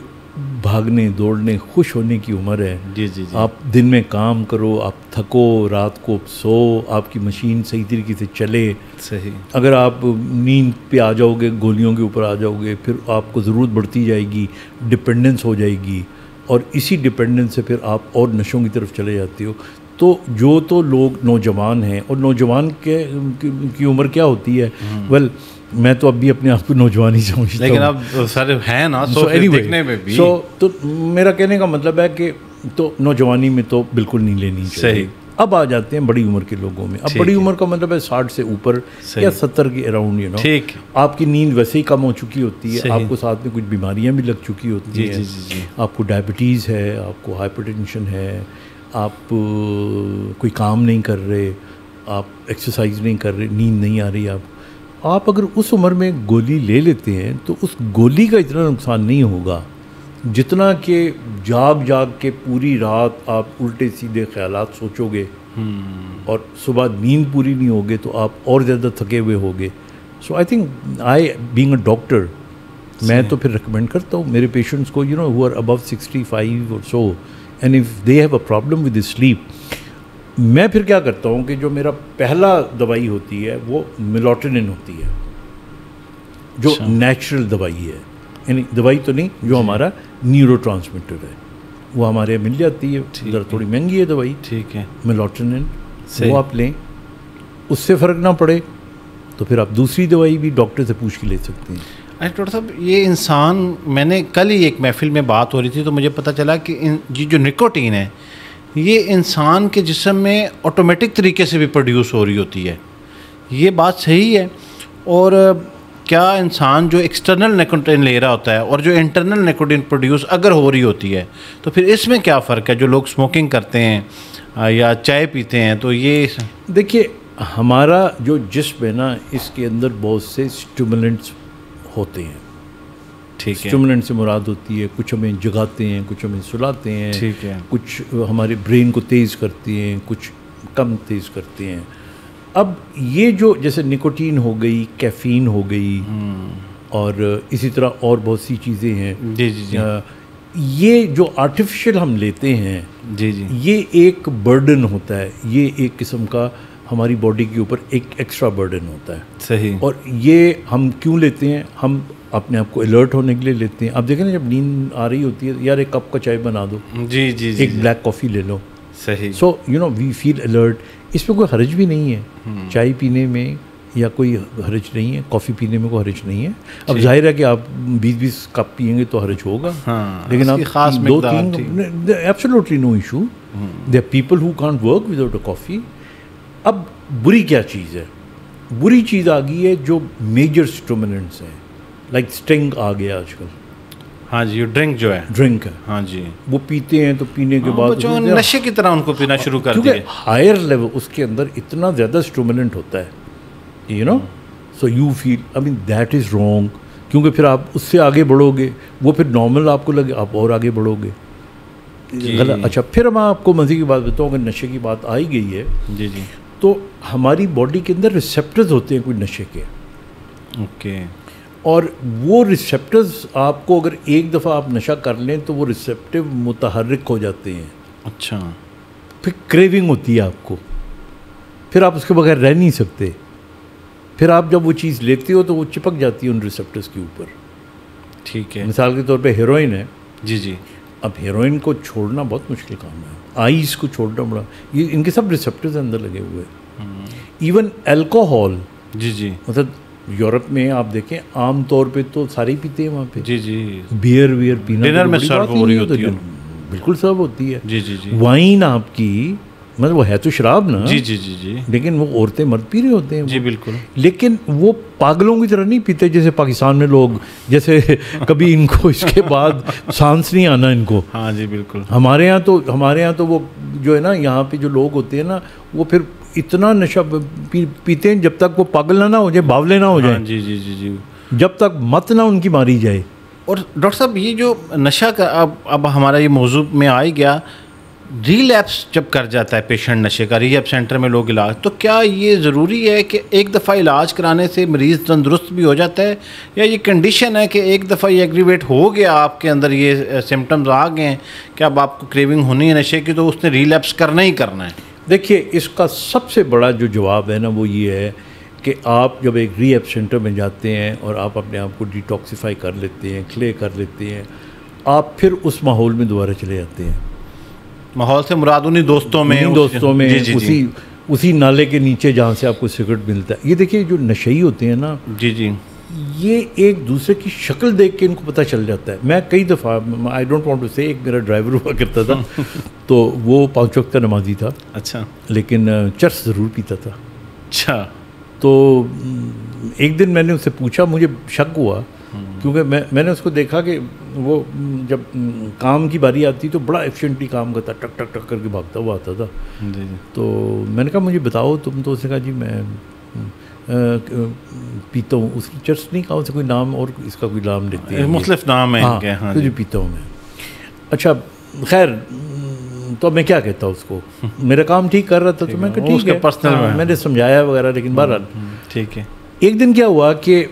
भागने दौड़ने खुश होने की उम्र है। जी जी जी। आप दिन में काम करो, आप थको, रात को सो, आपकी मशीन सही तरीके से चले। सही। अगर आप नींद पे आ जाओगे, गोलियों के ऊपर आ जाओगे, फिर आपको ज़रूरत बढ़ती जाएगी, डिपेंडेंस हो जाएगी, और इसी डिपेंडेंस से फिर आप और नशों की तरफ चले जाते हो। तो जो तो लोग नौजवान हैं, और नौजवान की उम्र क्या होती है, वेल मैं तो अब भी अपने आप को नौजवान ही समझता हूँ, लेकिन अब सारे हैं ना, so anyway, देखने में भी। तो मेरा कहने का मतलब है कि तो नौजवानी में तो बिल्कुल नहीं लेनी चाहिए। सही। अब आ जाते हैं बड़ी उम्र के लोगों में। अब बड़ी उम्र का मतलब है 60 से ऊपर या 70 के अराउंड, यू नो, ठीक। आपकी नींद वैसे ही कम हो चुकी होती है, आपको साथ में कुछ बीमारियां भी लग चुकी होती हैं। आपको डायबिटीज़ है, आपको हाइपरटेंशन है, आप कोई काम नहीं कर रहे, आप एक्सरसाइज नहीं कर रहे, नींद नहीं आ रही आप अगर उस उम्र में गोली ले लेते हैं तो उस गोली का इतना नुकसान नहीं होगा जितना कि जाग के पूरी रात आप उल्टे सीधे ख्यालात सोचोगे और सुबह नींद पूरी नहीं होगे तो आप और ज़्यादा थके हुए होगे। So I think being a doctor, मैं तो फिर रिकमेंड करता हूँ मेरे पेशेंट्स को, you know, who are above 65 और so, and if they have a problem with sleep, मैं फिर क्या करता हूँ कि जो मेरा पहला दवाई होती है वो मेलाटोनिन होती है, जो नेचुरल दवाई है, यानी दवाई तो नहीं, जो हमारा न्यूरोट्रांसमीटर है, वो हमारे यहाँ मिल जाती है, ज़रा थोड़ी महंगी है दवाई, ठीक है, मेलाटोनिन, वो आप लें। उससे फ़र्क ना पड़े तो फिर आप दूसरी दवाई भी डॉक्टर से पूछ के ले सकते हैं। अच्छा डॉक्टर साहब, ये इंसान, मैंने कल ही एक महफिल में बात हो रही थी तो मुझे पता चला कि ये जो निकोटीन है ये इंसान के जिस्म में ऑटोमेटिक तरीके से भी प्रोड्यूस हो रही होती है, ये बात सही है? और क्या इंसान जो एक्सटर्नल निकोटीन ले रहा होता है और जो इंटरनल निकोटीन प्रोड्यूस अगर हो रही होती है तो फिर इसमें क्या फ़र्क है? जो लोग स्मोकिंग करते हैं या चाय पीते हैं, तो ये देखिए, हमारा जो जिस्म है ना, इसके अंदर बहुत से स्टिमुलेंट्स होते हैं। ठीक है। स्टिमुलेंट से मुराद होती है, कुछ हमें जगाते हैं, कुछ हमें सुलाते हैं, ठीक है, कुछ हमारे ब्रेन को तेज़ करते हैं, कुछ कम तेज़ करते हैं। अब ये जो जैसे निकोटीन हो गई, कैफ़ीन हो गई, और इसी तरह और बहुत सी चीज़ें हैं। जी जी जी। ये जो आर्टिफिशियल हम लेते हैं, जी जी, ये एक बर्डन होता है, ये एक किस्म का हमारी बॉडी के ऊपर एक एक्स्ट्रा बर्डन होता है। सही। और ये हम क्यों लेते हैं? हम अपने आप को अलर्ट होने के लिए लेते हैं। अब देखें ना, जब नींद आ रही होती है, यार एक कप का चाय बना दो, जी जी जी, एक ब्लैक कॉफ़ी ले लो। सही। So you know, we feel alert. इसमें कोई हर्ज भी नहीं है, चाय पीने में या कोई हर्ज नहीं है, कॉफ़ी पीने में कोई हर्ज नहीं है। अब जाहिर है कि आप 20-20 कप पियेंगे तो हर्ज होगा, लेकिन आप खास 2-3, absolutely no issue. There are people who can't work without a coffee. अब बुरी क्या चीज़ है? बुरी चीज़ आ गई है जो मेजर स्टिमुलेंट्स हैं, लाइक स्टिंग आ गया आजकल। हाँ जी, ड्रिंक जो है, ड्रिंक है, हाँ जी, वो पीते हैं तो पीने के बाद जो नशे की तरह उनको पीना शुरू कर दिया। हायर लेवल, उसके अंदर इतना ज़्यादा स्टिमुलेंट होता है, you know, so you feel, I mean that is wrong, क्योंकि फिर आप उससे आगे बढ़ोगे, वो फिर नॉर्मल आपको लगे, आप और आगे बढ़ोगे, गलत। अच्छा, फिर मैं आपको मज़े की बात बताऊँ, अगर नशे की बात आई गई है, जी जी, तो हमारी बॉडी के अंदर रिसेप्टर्स होते हैं कोई नशे के, ओके, और वो रिसेप्टर्स आपको अगर एक दफ़ा आप नशा कर लें तो वो रिसेप्टिव मुतहर्रिक हो जाते हैं। अच्छा, फिर क्रेविंग होती है आपको, फिर आप उसके बगैर रह नहीं सकते, फिर आप जब वो चीज़ लेते हो तो वो चिपक जाती है उन रिसेप्टर्स के ऊपर। ठीक है। मिसाल के तौर पे हेरोइन है। जी जी। अब हेरोइन को छोड़ना बहुत मुश्किल काम है, आइस को छोड़ना बड़ा, ये इनके सब रिसेप्टर्स अंदर लगे हुए हैं। इवन अल्कोहल, जी जी, मतलब यूरोप में आप देखें आम तौर पे तो सारे ही पीते हैं वहाँ पे। जी जी। बियर पीना डिनर में बड़ी सर्व बात हो रही नहीं होती है। बिल्कुल सर्व होती है। जी जी जी। वाइन आपकी, मतलब वो है तो शराब ना। जी जी जी जी। लेकिन वो औरतें मर्द पी रहे होते हैं जी वो। बिल्कुल। लेकिन वो पागलों की तरह नहीं पीते जैसे पाकिस्तान में लोग, जैसे कभी इनको इसके बाद सांस नहीं आना इनको। हाँ जी बिल्कुल। हमारे यहाँ तो वो जो है ना, यहाँ पे जो लोग होते हैं ना, वो फिर इतना नशा पीते हैं जब तक वो पागल ना हो जाए, बावले ना हो जाए। हाँ, जी जी जी जी। जब तक मत ना उनकी मारी जाए। और डॉक्टर साहब ये जो नशा का अब हमारा ये मौजूद में आ ही गया, रिलैप्स जब कर जाता है पेशेंट नशे का, रिहैब सेंटर में लोग इलाज, तो क्या ये ज़रूरी है कि एक दफ़ा इलाज कराने से मरीज़ तंदुरुस्त भी हो जाता है, या ये कंडीशन है कि एक दफ़ा ये एग्रीवेट हो गया आपके अंदर, ये सिम्टम्स आ गए हैं कि अब आपको क्रेविंग होनी है नशे की, तो उसने रिलैप्स करना ही करना है? देखिए, इसका सबसे बड़ा जो जवाब है ना वो ये है कि आप जब एक रिहैब सेंटर में जाते हैं और आप अपने आप को डिटॉक्सिफाई कर लेते हैं, क्ले कर लेते हैं, आप फिर उस माहौल में दोबारा चले जाते हैं। माहौल से मुराद उन्हीं दोस्तों में जी, जी, उसी उसी नाले के नीचे जहाँ से आपको सिगरेट मिलता है। ये देखिए, जो नशेई होते हैं ना, जी जी, ये एक दूसरे की शक्ल देख के इनको पता चल जाता है। मैं कई दफ़ा, आई डोंट वांट टू से, एक मेरा ड्राइवर हुआ करता था तो वो 5 वक्त का नमाजी था। अच्छा। लेकिन चर्स ज़रूर पीता था। अच्छा। तो एक दिन मैंने उससे पूछा, मुझे शक हुआ क्योंकि मैंने उसको देखा कि वो जब काम की बारी आती तो बड़ा एफिशिएंटली काम करता, टक टक टक करके भागता हुआ आता था। जी जी। तो मैंने कहा मुझे बताओ तुम, तो उसने कहा जी मैं पीता हूँ। उसने चर्च नहीं कहा, उसे कोई नाम और इसका कोई नाम लेते हैं, मुख्तलिफ नाम है इनके। हाँ, हाँ तो जी पीता हूँ मैं। अच्छा, खैर, तो मैं क्या कहता उसको, मेरा काम ठीक कर रहा था तो मैं कहा ठीक है, पर्सनल मैंने समझाया वगैरह। लेकिन बहरहाल ठीक है। एक दिन क्या हुआ कि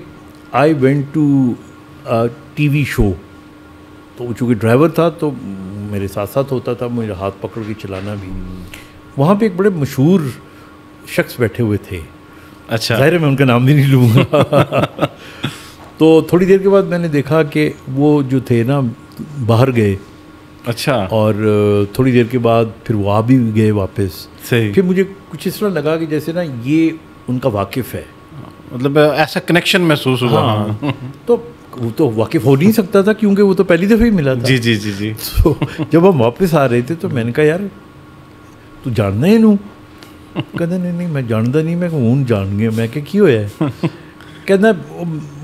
I went to TV show, तो चूँकि ड्राइवर था तो मेरे साथ साथ होता था, मुझे हाथ पकड़ के चलाना भी। वहाँ पे एक बड़े मशहूर शख्स बैठे हुए थे। अच्छा। ज़ाहिर है मैं उनका नाम भी नहीं लूँगा तो थोड़ी देर के बाद मैंने देखा कि वो जो थे ना बाहर गए। अच्छा। और थोड़ी देर के बाद फिर वो आ भी गए वापस। सही। फिर मुझे कुछ इस तरह लगा कि जैसे ना ये उनका वाकिफ़ है, मतलब ऐसा कनेक्शन महसूस हुआ। हाँ। तो वो तो वाकिफ़ हो नहीं सकता था क्योंकि वो तो पहली दफ़ा ही मिला था। जी जी जी जी। तो जब हम वापस आ रहे थे तो मैंने कहा यार तू जानना है नू? कहता नहीं मैं जानता नहीं। मैं हूँ जान गया। मैं क्या होया? कहना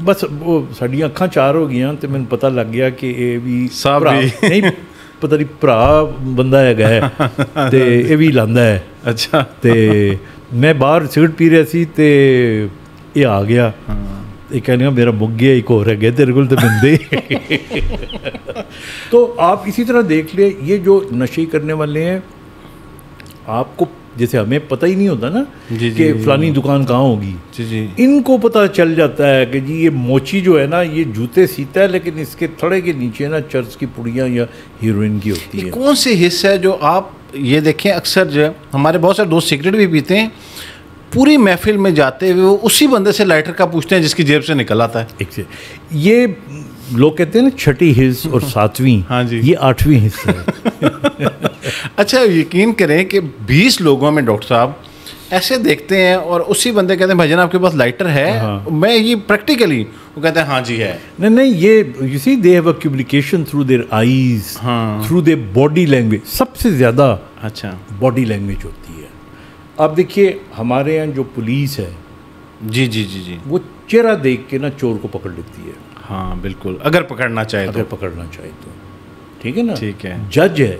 बस वो साड़ी अखां चार हो गई तो मैंने पता लग गया कि ये भी नहीं पता नहीं भरा बंदा है ते ये भी लांदा है। अच्छा। ते मैं बाहर सिगरेट पी रहा सी ते ये आ गया। ये कहने मेरा मुक गया, एक और है गया तेरे को तो बंदे तो आप इसी तरह देख ले, ये जो नशे करने वाले हैं, आपको जैसे हमें पता ही नहीं होता ना कि फलानी दुकान कहाँ होगी। जी जी। इनको पता चल जाता है कि जी ये मोची जो है ना ये जूते सीता है, लेकिन इसके थड़े के नीचे ना चर्च की पुड़ियाँ या हीरोइन की होती है। कौन से हिस्से है जो आप ये देखें, अक्सर जो हमारे बहुत सारे दोस्त सिगरेट भी पीते हैं, पूरी महफिल में जाते हुए वो उसी बंदे से लाइटर का पूछते हैं जिसकी जेब से निकल आता है। एक से ये लोग कहते हैं ना छठी हिस्स और सातवीं। हाँ जी। ये 8वीं हिस्सा है अच्छा, यकीन करें कि 20 लोगों में डॉक्टर साहब ऐसे देखते हैं और उसी बंदे कहते हैं भाईजान आपके पास लाइटर है? हाँ। मैं ये प्रैक्टिकली वो कहते हैं हाँ जी है। नहीं ये you see they have a communication through their eyes, through their body language. सबसे ज़्यादा अच्छा बॉडी लैंग्वेज होती है। आप देखिए हमारे यहाँ जो पुलिस है, जी जी जी जी, वो चेहरा देख के ना चोर को पकड़ लेती है। हाँ बिल्कुल, अगर पकड़ना चाहे तो ठीक है ना। ठीक है। जज है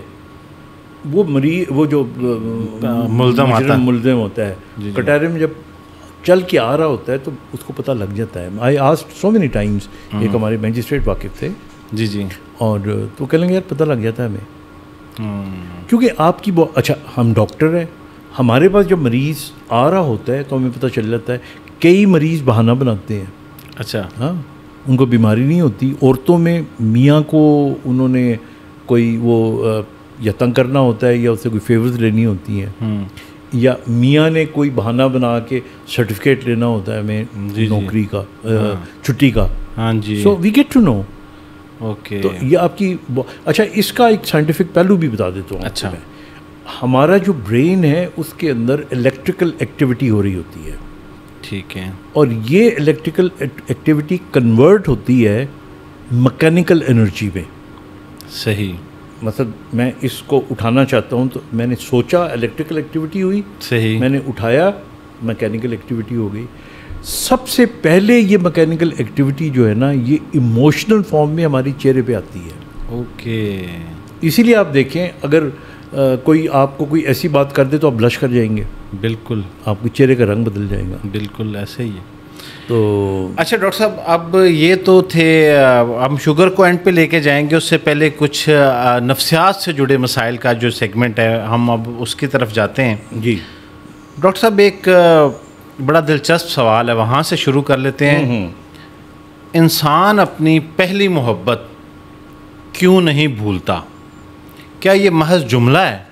वो वो जो मुल्ज़म होता है कटहरे में जब चल के आ रहा होता है तो उसको पता लग जाता है। I asked so many times, एक हमारे मैजिस्ट्रेट वाकिफ थे जी जी, और तो कह लेंगे यार पता लग जाता है हमें क्योंकि आपकी अच्छा हम डॉक्टर हैं, हमारे पास जब मरीज़ आ रहा होता है तो हमें पता चल जाता है। कई मरीज़ बहाना बनाते हैं। अच्छा। हाँ, उनको बीमारी नहीं होती। औरतों में मियाँ को उन्होंने कोई वो या तंग करना होता है या उससे कोई फेवर्स लेनी होती हैं, या मियाँ ने कोई बहाना बना के सर्टिफिकेट लेना होता है हमें नौकरी का, छुट्टी का। हाँ जी। So we get to know okay. तो ये आपकी अच्छा, इसका एक साइंटिफिक पहलू भी बता देता हूँ। अच्छा। हमारा जो ब्रेन है उसके अंदर इलेक्ट्रिकल एक्टिविटी हो रही होती है, ठीक है, और ये इलेक्ट्रिकल एक्टिविटी कन्वर्ट होती है मैकेनिकल एनर्जी में। सही। मतलब मैं इसको उठाना चाहता हूँ तो मैंने सोचा, इलेक्ट्रिकल एक्टिविटी हुई, सही, मैंने उठाया, मैकेनिकल एक्टिविटी हो गई। सबसे पहले ये मैकेनिकल एक्टिविटी जो है ना, ये इमोशनल फॉर्म में हमारी चेहरे पे आती है। ओके। इसीलिए आप देखें, अगर कोई आपको कोई ऐसी बात कर दे तो आप ब्लश कर जाएंगे, बिल्कुल, आपके चेहरे का रंग बदल जाएगा। बिल्कुल ऐसे ही है। तो अच्छा डॉक्टर साहब, अब ये तो थे, हम शुगर को एंड पे लेके जाएंगे, उससे पहले कुछ नफ्सियात से जुड़े मसाइल का जो सेगमेंट है हम अब उसकी तरफ जाते हैं। जी डॉक्टर साहब, एक बड़ा दिलचस्प सवाल है, वहाँ से शुरू कर लेते हैं। इंसान अपनी पहली मोहब्बत क्यों नहीं भूलता? क्या ये महज जुमला है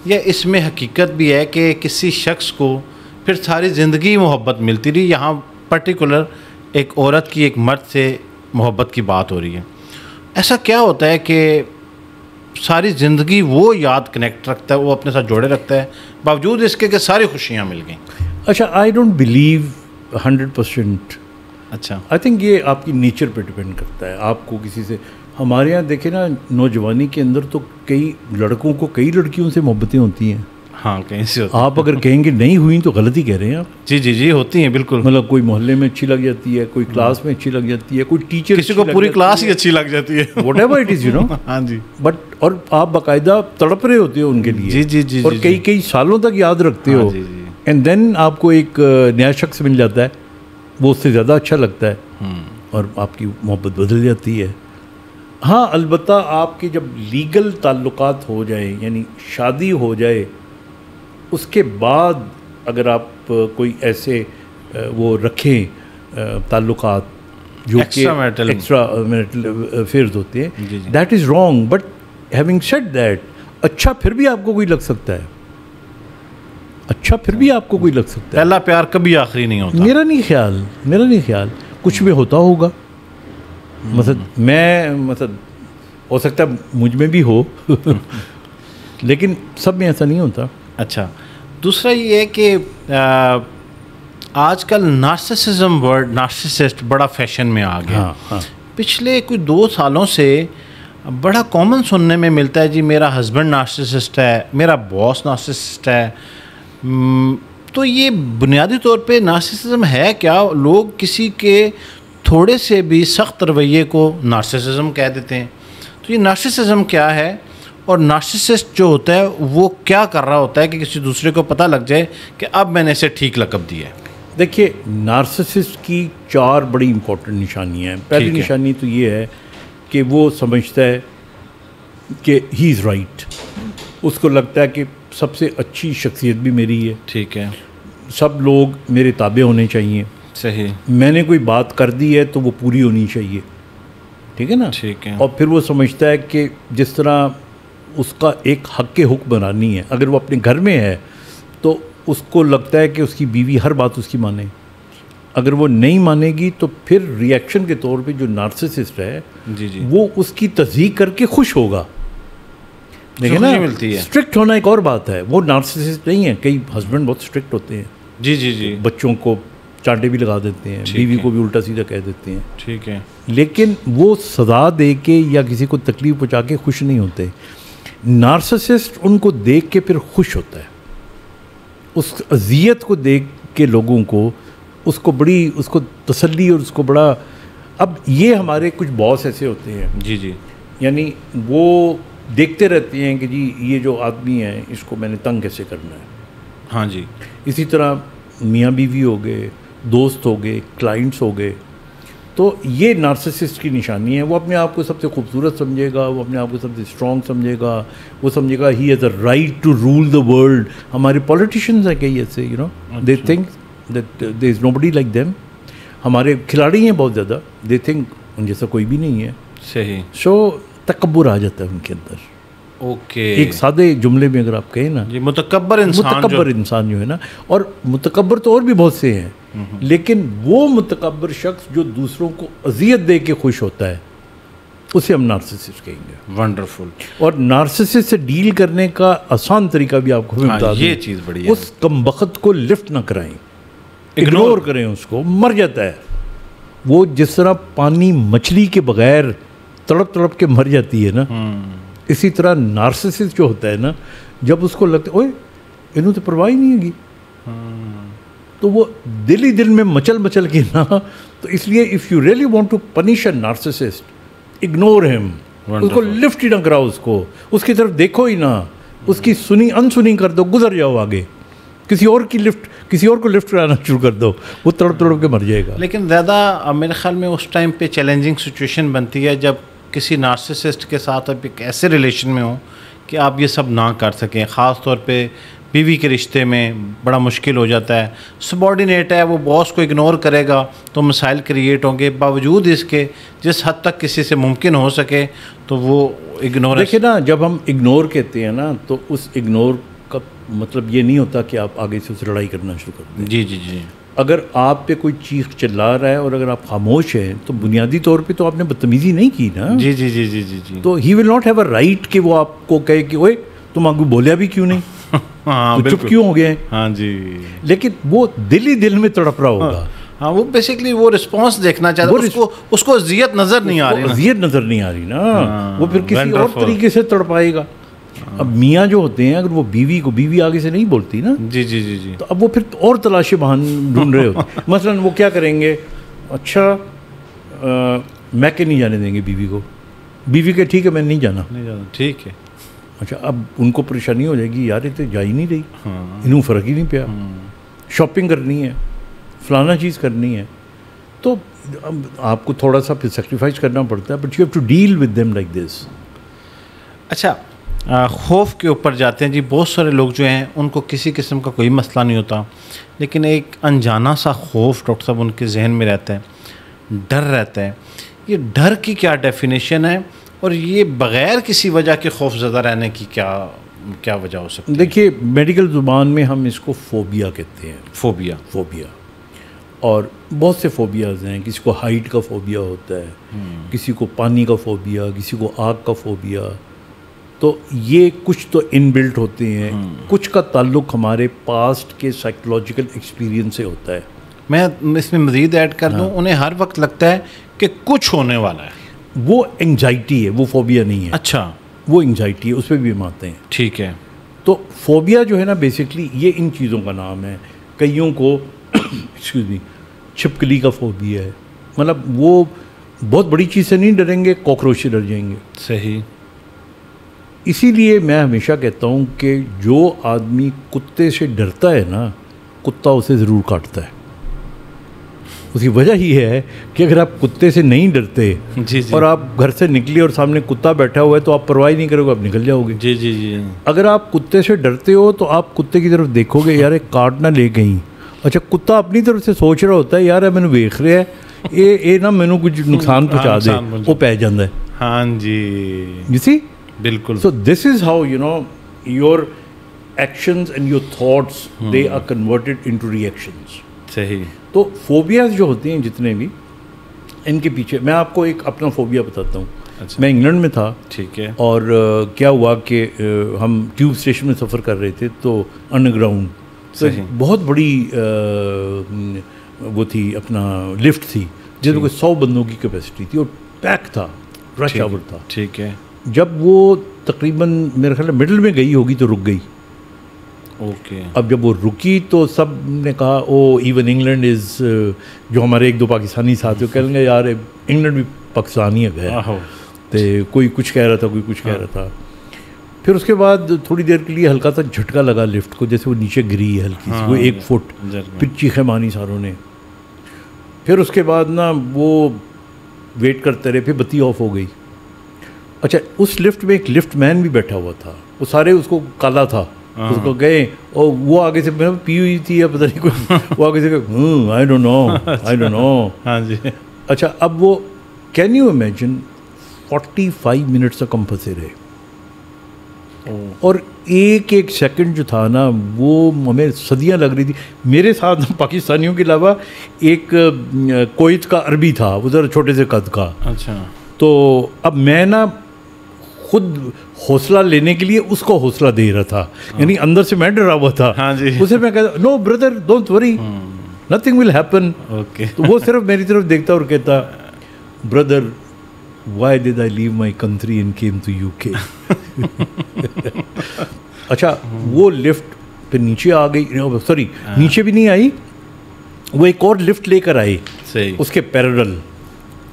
या इसमें हकीकत भी है कि किसी शख्स को फिर सारी ज़िंदगी मोहब्बत मिलती रही? यहाँ पर्टिकुलर एक औरत की एक मर्द से मोहब्बत की बात हो रही है। ऐसा क्या होता है कि सारी ज़िंदगी वो याद कनेक्ट रखता है, वो अपने साथ जोड़े रखता है, बावजूद इसके कि सारी खुशियाँ मिल गई? अच्छा, आई डोंट बिलीव 100%। अच्छा, आई थिंक ये आपकी नेचर पे डिपेंड करता है। आपको किसी से, हमारे यहाँ देखें ना, नौजवानी के अंदर तो कई लड़कों को कई लड़कियों से मोहब्बतें होती हैं। हाँ, कहीं से होती आप अगर कहेंगे नहीं हुई तो गलती कह रहे हैं आप। जी जी जी, होती हैं बिल्कुल। मतलब कोई मोहल्ले में अच्छी लग जाती है, कोई क्लास में अच्छी लग जाती है, कोई टीचर, किसी को पूरी क्लास ही अच्छी लग जाती है, whatever it is, you know. हाँ जी। बट और आप बाकायदा तड़प रहे होते हो उनके लिए। जी जी जी, और कई कई सालों तक याद रखते हो। एंड देन आपको एक नया शख्स मिल जाता है, वो उससे ज़्यादा अच्छा लगता है और आपकी मोहब्बत बदल जाती है। हाँ, अलबत्ता आपके जब लीगल ताल्लुकात हो जाए, यानी शादी हो जाए, उसके बाद अगर आप कोई ऐसे वो रखें ताल्लुकात जो कि एक्स्ट्रा मैरिटल अफेयर्स होते हैं, that is wrong. But having said that, अच्छा फिर भी आपको कोई लग सकता है, अच्छा फिर भी आपको कोई लग सकता है। पहला प्यार कभी आखिरी नहीं होता। मेरा नहीं ख्याल कुछ भी होता होगा। मतलब हो सकता है मुझ में भी हो लेकिन सब में ऐसा नहीं होता। अच्छा, दूसरा ये है कि आजकल नार्सिसिज्म वर्ड, नार्सिसिस्ट बड़ा फैशन में आ गया। हाँ। पिछले कुछ 2 सालों से बड़ा कॉमन सुनने में मिलता है, जी मेरा हस्बैंड नार्सिसिस्ट है, मेरा बॉस नार्सिसिस्ट है। तो ये बुनियादी तौर पे नार्सिसिज्म है क्या? लोग किसी के थोड़े से भी सख्त रवैये को नार्सिसिज्म कह देते हैं। तो ये नार्सिसिज्म क्या है, और नार्सिसिस्ट जो होता है वो क्या कर रहा होता है कि किसी दूसरे को पता लग जाए कि अब मैंने इसे ठीक लक़ब दिया है? देखिए, नार्सिसिस्ट की 4 बड़ी इंपॉर्टेंट निशानियाँ हैं। पहली निशानी तो ये है कि वो समझता है कि ही इज़ राइट। उसको लगता है कि सबसे अच्छी शख्सियत भी मेरी है, ठीक है, सब लोग मेरे ताबे होने चाहिए, सही, मैंने कोई बात कर दी है तो वो पूरी होनी चाहिए, ठीक है ना? ठीक है। और फिर वो समझता है कि जिस तरह उसका एक हक के हुक्मरानी है, अगर वो अपने घर में है तो उसको लगता है कि उसकी बीवी हर बात उसकी माने। अगर वो नहीं मानेगी तो फिर रिएक्शन के तौर पे जो नार्सिसिस्ट है जी जी, वो उसकी तस्दीक करके खुश होगा। देखिए ना, मिलती है। स्ट्रिक्ट होना एक और बात है, वो नार्सिसिस्ट नहीं है। कई हस्बैंड बहुत स्ट्रिक्ट होते हैं, जी जी जी, बच्चों को चांटे भी लगा देते हैं, बीवी को भी उल्टा सीधा कह देते हैं, ठीक है, लेकिन वो सज़ा दे के या किसी को तकलीफ पहुँचा के खुश नहीं होते। नार्सिसिस्ट उनको देख के फिर खुश होता है, उस अजियत को देख के लोगों को उसको तसल्ली और उसको बड़ा। अब ये हमारे कुछ बॉस ऐसे होते हैं, जी जी, यानी वो देखते रहते हैं कि जी ये जो आदमी है इसको मैंने तंग कैसे करना है। हाँ जी, इसी तरह मियाँ बीवी हो गए, दोस्त हो गए, क्लाइंट्स हो गए। तो ये नार्सिसिस्ट की निशानी है। वो अपने आप को सबसे खूबसूरत समझेगा, वो अपने आप को सबसे स्ट्रॉन्ग समझेगा, वो समझेगा ही has a right to rule the world. हमारे पॉलिटिशियंस हैं कई ऐसे, you know, they think that there is nobody like them. हमारे खिलाड़ी हैं बहुत ज़्यादा, दे थिंक उन जैसा कोई भी नहीं है। सही। सो तकब्बुर आ जाता है उनके अंदर। ओके, एक सादे जुमले में अगर आप कहें ना, जी, मुतकब्बर इंसान जो है ना, और मुतकब्बर तो और भी बहुत से हैं, लेकिन वो मुतकब्बर शख्स जो दूसरों को अजियत दे के खुश होता है, उसे हम नार्सिसिस्ट कहेंगे। वंडरफुल। और नार्सिसिस्ट से डील करने का आसान तरीका भी आपको मैं बता दूं, ये चीज़ बड़ी है। उस कमबख्त को लिफ्ट ना कराएं, इग्नोर करें उसको, मर जाता है वो। जिस तरह पानी मछली के बगैर तड़प तड़प के मर जाती है ना, इसी तरह नार्सिसिस्ट जो होता है ना, जब उसको लगता है ओए इन्हों तो परवाह ही नहीं होगी, तो वो दिल ही दिल में मचल मचल के ना, तो इसलिए if you really want to punish a narcissist, ignore him, उसको लिफ्ट ही ना कराओ, उसकी तरफ देखो ही ना, उसकी सुनी अनसुनी कर दो, गुजर जाओ आगे, किसी और को लिफ्ट कराना शुरू कर दो, वो तड़प तड़प के मर जाएगा। लेकिन ज़्यादा मेरे ख्याल में उस टाइम पे चैलेंजिंग सिचुएशन बनती है जब किसी नार्सिसिस्ट के साथ आप एक ऐसे रिलेशन में हो कि आप ये सब ना कर सकें। ख़ास तौर पे बीवी के रिश्ते में बड़ा मुश्किल हो जाता है। सबॉर्डिनेट है, वो बॉस को इग्नोर करेगा तो मसाइल क्रिएट होंगे। बावजूद इसके जिस हद तक किसी से मुमकिन हो सके तो वो इग्नोर। देखिए ना, जब हम इग्नोर कहते हैं ना, तो उस इग्नोर का मतलब ये नहीं होता कि आप आगे से उससे लड़ाई करना शुरू कर दें। जी जी जी। अगर आप पे कोई चीख चिल्ला रहा है और अगर आप खामोश हैं, तो बुनियादी तौर पे तो आपने बदतमीजी नहीं की ना। जी जी जी जी जी जी। तो he will not have a right कि वो आपको कहे कि ओए तुम आगे बोलिया भी क्यों नहीं, हाँ, तो चुप क्यों हो गए। हाँ जी। लेकिन वो दिल ही दिल में तड़प रहा होगा। हाँ, वो बेसिकली वो रिस्पांस देखना चाहता है, उसको अज़ियत नज़र नहीं आ रही, अज़ियत नज़र नहीं आ रही ना, वो फिर किसी और तरीके से तड़पाएगा। अब मियाँ जो होते हैं, अगर वो बीवी आगे से नहीं बोलती ना, जी जी जी जी, तो अब वो फिर और तलाशी बहाने ढूंढ रहे होते। मसलन वो क्या करेंगे, अच्छा मैके नहीं जाने देंगे बीवी को, बीवी के ठीक है मैं नहीं जाना, ठीक है। अच्छा, अब उनको परेशानी हो जाएगी, यार ये तो जा ही नहीं रही, इन्हों फ़र्क ही नहीं पिया, शॉपिंग करनी है, फलाना चीज़ करनी है, तो अब आपको थोड़ा सा फिर सेक्रीफाइस करना पड़ता है, but you have to deal with them like this. अच्छा, खौफ के ऊपर जाते हैं जी। बहुत सारे लोग जो हैं उनको किसी किस्म का कोई मसला नहीं होता, लेकिन एक अनजाना सा खौफ डॉक्टर साहब उनके जहन में रहता है, डर रहता है। ये डर की क्या डेफिनेशन है और ये बग़ैर किसी वजह के खौफ ज़्यादा रहने की क्या वजह हो सकती है? देखिए, मेडिकल ज़ुबान में हम इसको फ़ोबिया कहते हैं। फ़ोबिया और बहुत से फ़ोबियाज़ हैं। किसी को हाइट का फ़ोबिया होता है, किसी को पानी का फ़ोबिया, किसी को आग का फ़ोबिया। तो ये कुछ तो इनबिल्ट होते हैं, कुछ का ताल्लुक़ हमारे पास्ट के साइकोलॉजिकल एक्सपीरियंस से होता है। मैं इसमें मज़ीद ऐड कर दूँ, उन्हें हर वक्त लगता है कि कुछ होने वाला है। वो एंग्जाइटी है, वो फ़ोबिया नहीं है। अच्छा, वो एंग्जाइटी है, उस पर भी हम आते हैं। ठीक है। तो फ़ोबिया जो है ना, बेसिकली ये इन चीज़ों का नाम है। कईयों को एक्सक्यूज़ मी, छिपकली का फ़ोबिया है, मतलब वो बहुत बड़ी चीज़ से नहीं डरेंगे, कॉकरोच से डर जाएंगे। सही। इसीलिए मैं हमेशा कहता हूँ कि जो आदमी कुत्ते से डरता है ना, कुत्ता उसे ज़रूर काटता है। उसकी वजह ही है कि अगर आप कुत्ते से नहीं डरते जी जी, और आप घर से निकले और सामने कुत्ता बैठा हुआ है, तो आप परवाह नहीं करोगे, आप निकल जाओगे। जी जी जी। अगर आप कुत्ते से डरते हो तो आप कुत्ते की तरफ देखोगे, यार एक काट ना ले गई। अच्छा, कुत्ता अपनी तरफ से सोच रहा होता है, यार मैंने वेख रहा है ये ना मैनू कुछ नुकसान पहुँचा दे, वो पै जाता है। हाँ जी, यू सी, बिल्कुल। So this is how you know your actions and your thoughts they are converted into reactions. सही। तो फोबियाज जो होती हैं जितने भी, इनके पीछे मैं आपको एक अपना फोबिया बताता हूँ। अच्छा। मैं इंग्लैंड में था, ठीक है। और क्या हुआ कि हम ट्यूब स्टेशन में सफ़र कर रहे थे, तो अंडरग्राउंड तो बहुत बड़ी वो थी, अपना लिफ्ट थी जिसमें कोई 100 बंदों की कैपेसिटी थी और पैक था, रश आवर था। ठीक है। जब वो तकरीबन मेरे ख्याल मिडिल में गई होगी तो रुक गई। ओके। अब जब वो रुकी तो सब ने कहा ओ इवन इंग्लैंड इज़, जो हमारे एक दो पाकिस्तानी साथी कह लेंगे यार इंग्लैंड भी पाकिस्तानी है, तो कोई कुछ कह रहा था, कोई कुछ कह रहा था। फिर उसके बाद थोड़ी देर के लिए हल्का सा झटका लगा लिफ्ट को, जैसे वो नीचे गिरी है हल्की सी, वो 1 फुट, फिर चीखें मानी सारों ने। फिर उसके बाद ना वो वेट करते रहे, फिर बत्ती ऑफ हो गई। अच्छा, उस लिफ्ट में एक लिफ्ट मैन भी बैठा हुआ था, वो सारे उसको काला था, उसको गए और वो आगे से पी हुई थी या पता नहीं कुछ, वो आगे से आई डोंट नो। हाँ जी। अच्छा, अब वो कैन यू इमेजिन 45 मिनट्स तक हम फंसे रहे, और एक एक सेकंड जो था ना वो हमें सदियां लग रही थी। मेरे साथ पाकिस्तानियों के अलावा एक कोयत का अरबी था, वो ज़रा छोटे से कद का। अच्छा। तो अब मैं ना खुद हौसला लेने के लिए उसको हौसला दे रहा था, यानी अंदर से मैं डरा हुआ था। हाँ जी। उसे मैं कहता, no brother don't worry, nothing will happen. Okay. तो वो सिर्फ मेरी तरफ देखता और कहता, brother why did I leave my country and came to UK. अच्छा, वो लिफ्ट फिर नीचे आ गई, सॉरी नीचे भी नहीं आई, वो एक और लिफ्ट लेकर आई सही। उसके पैरेलल,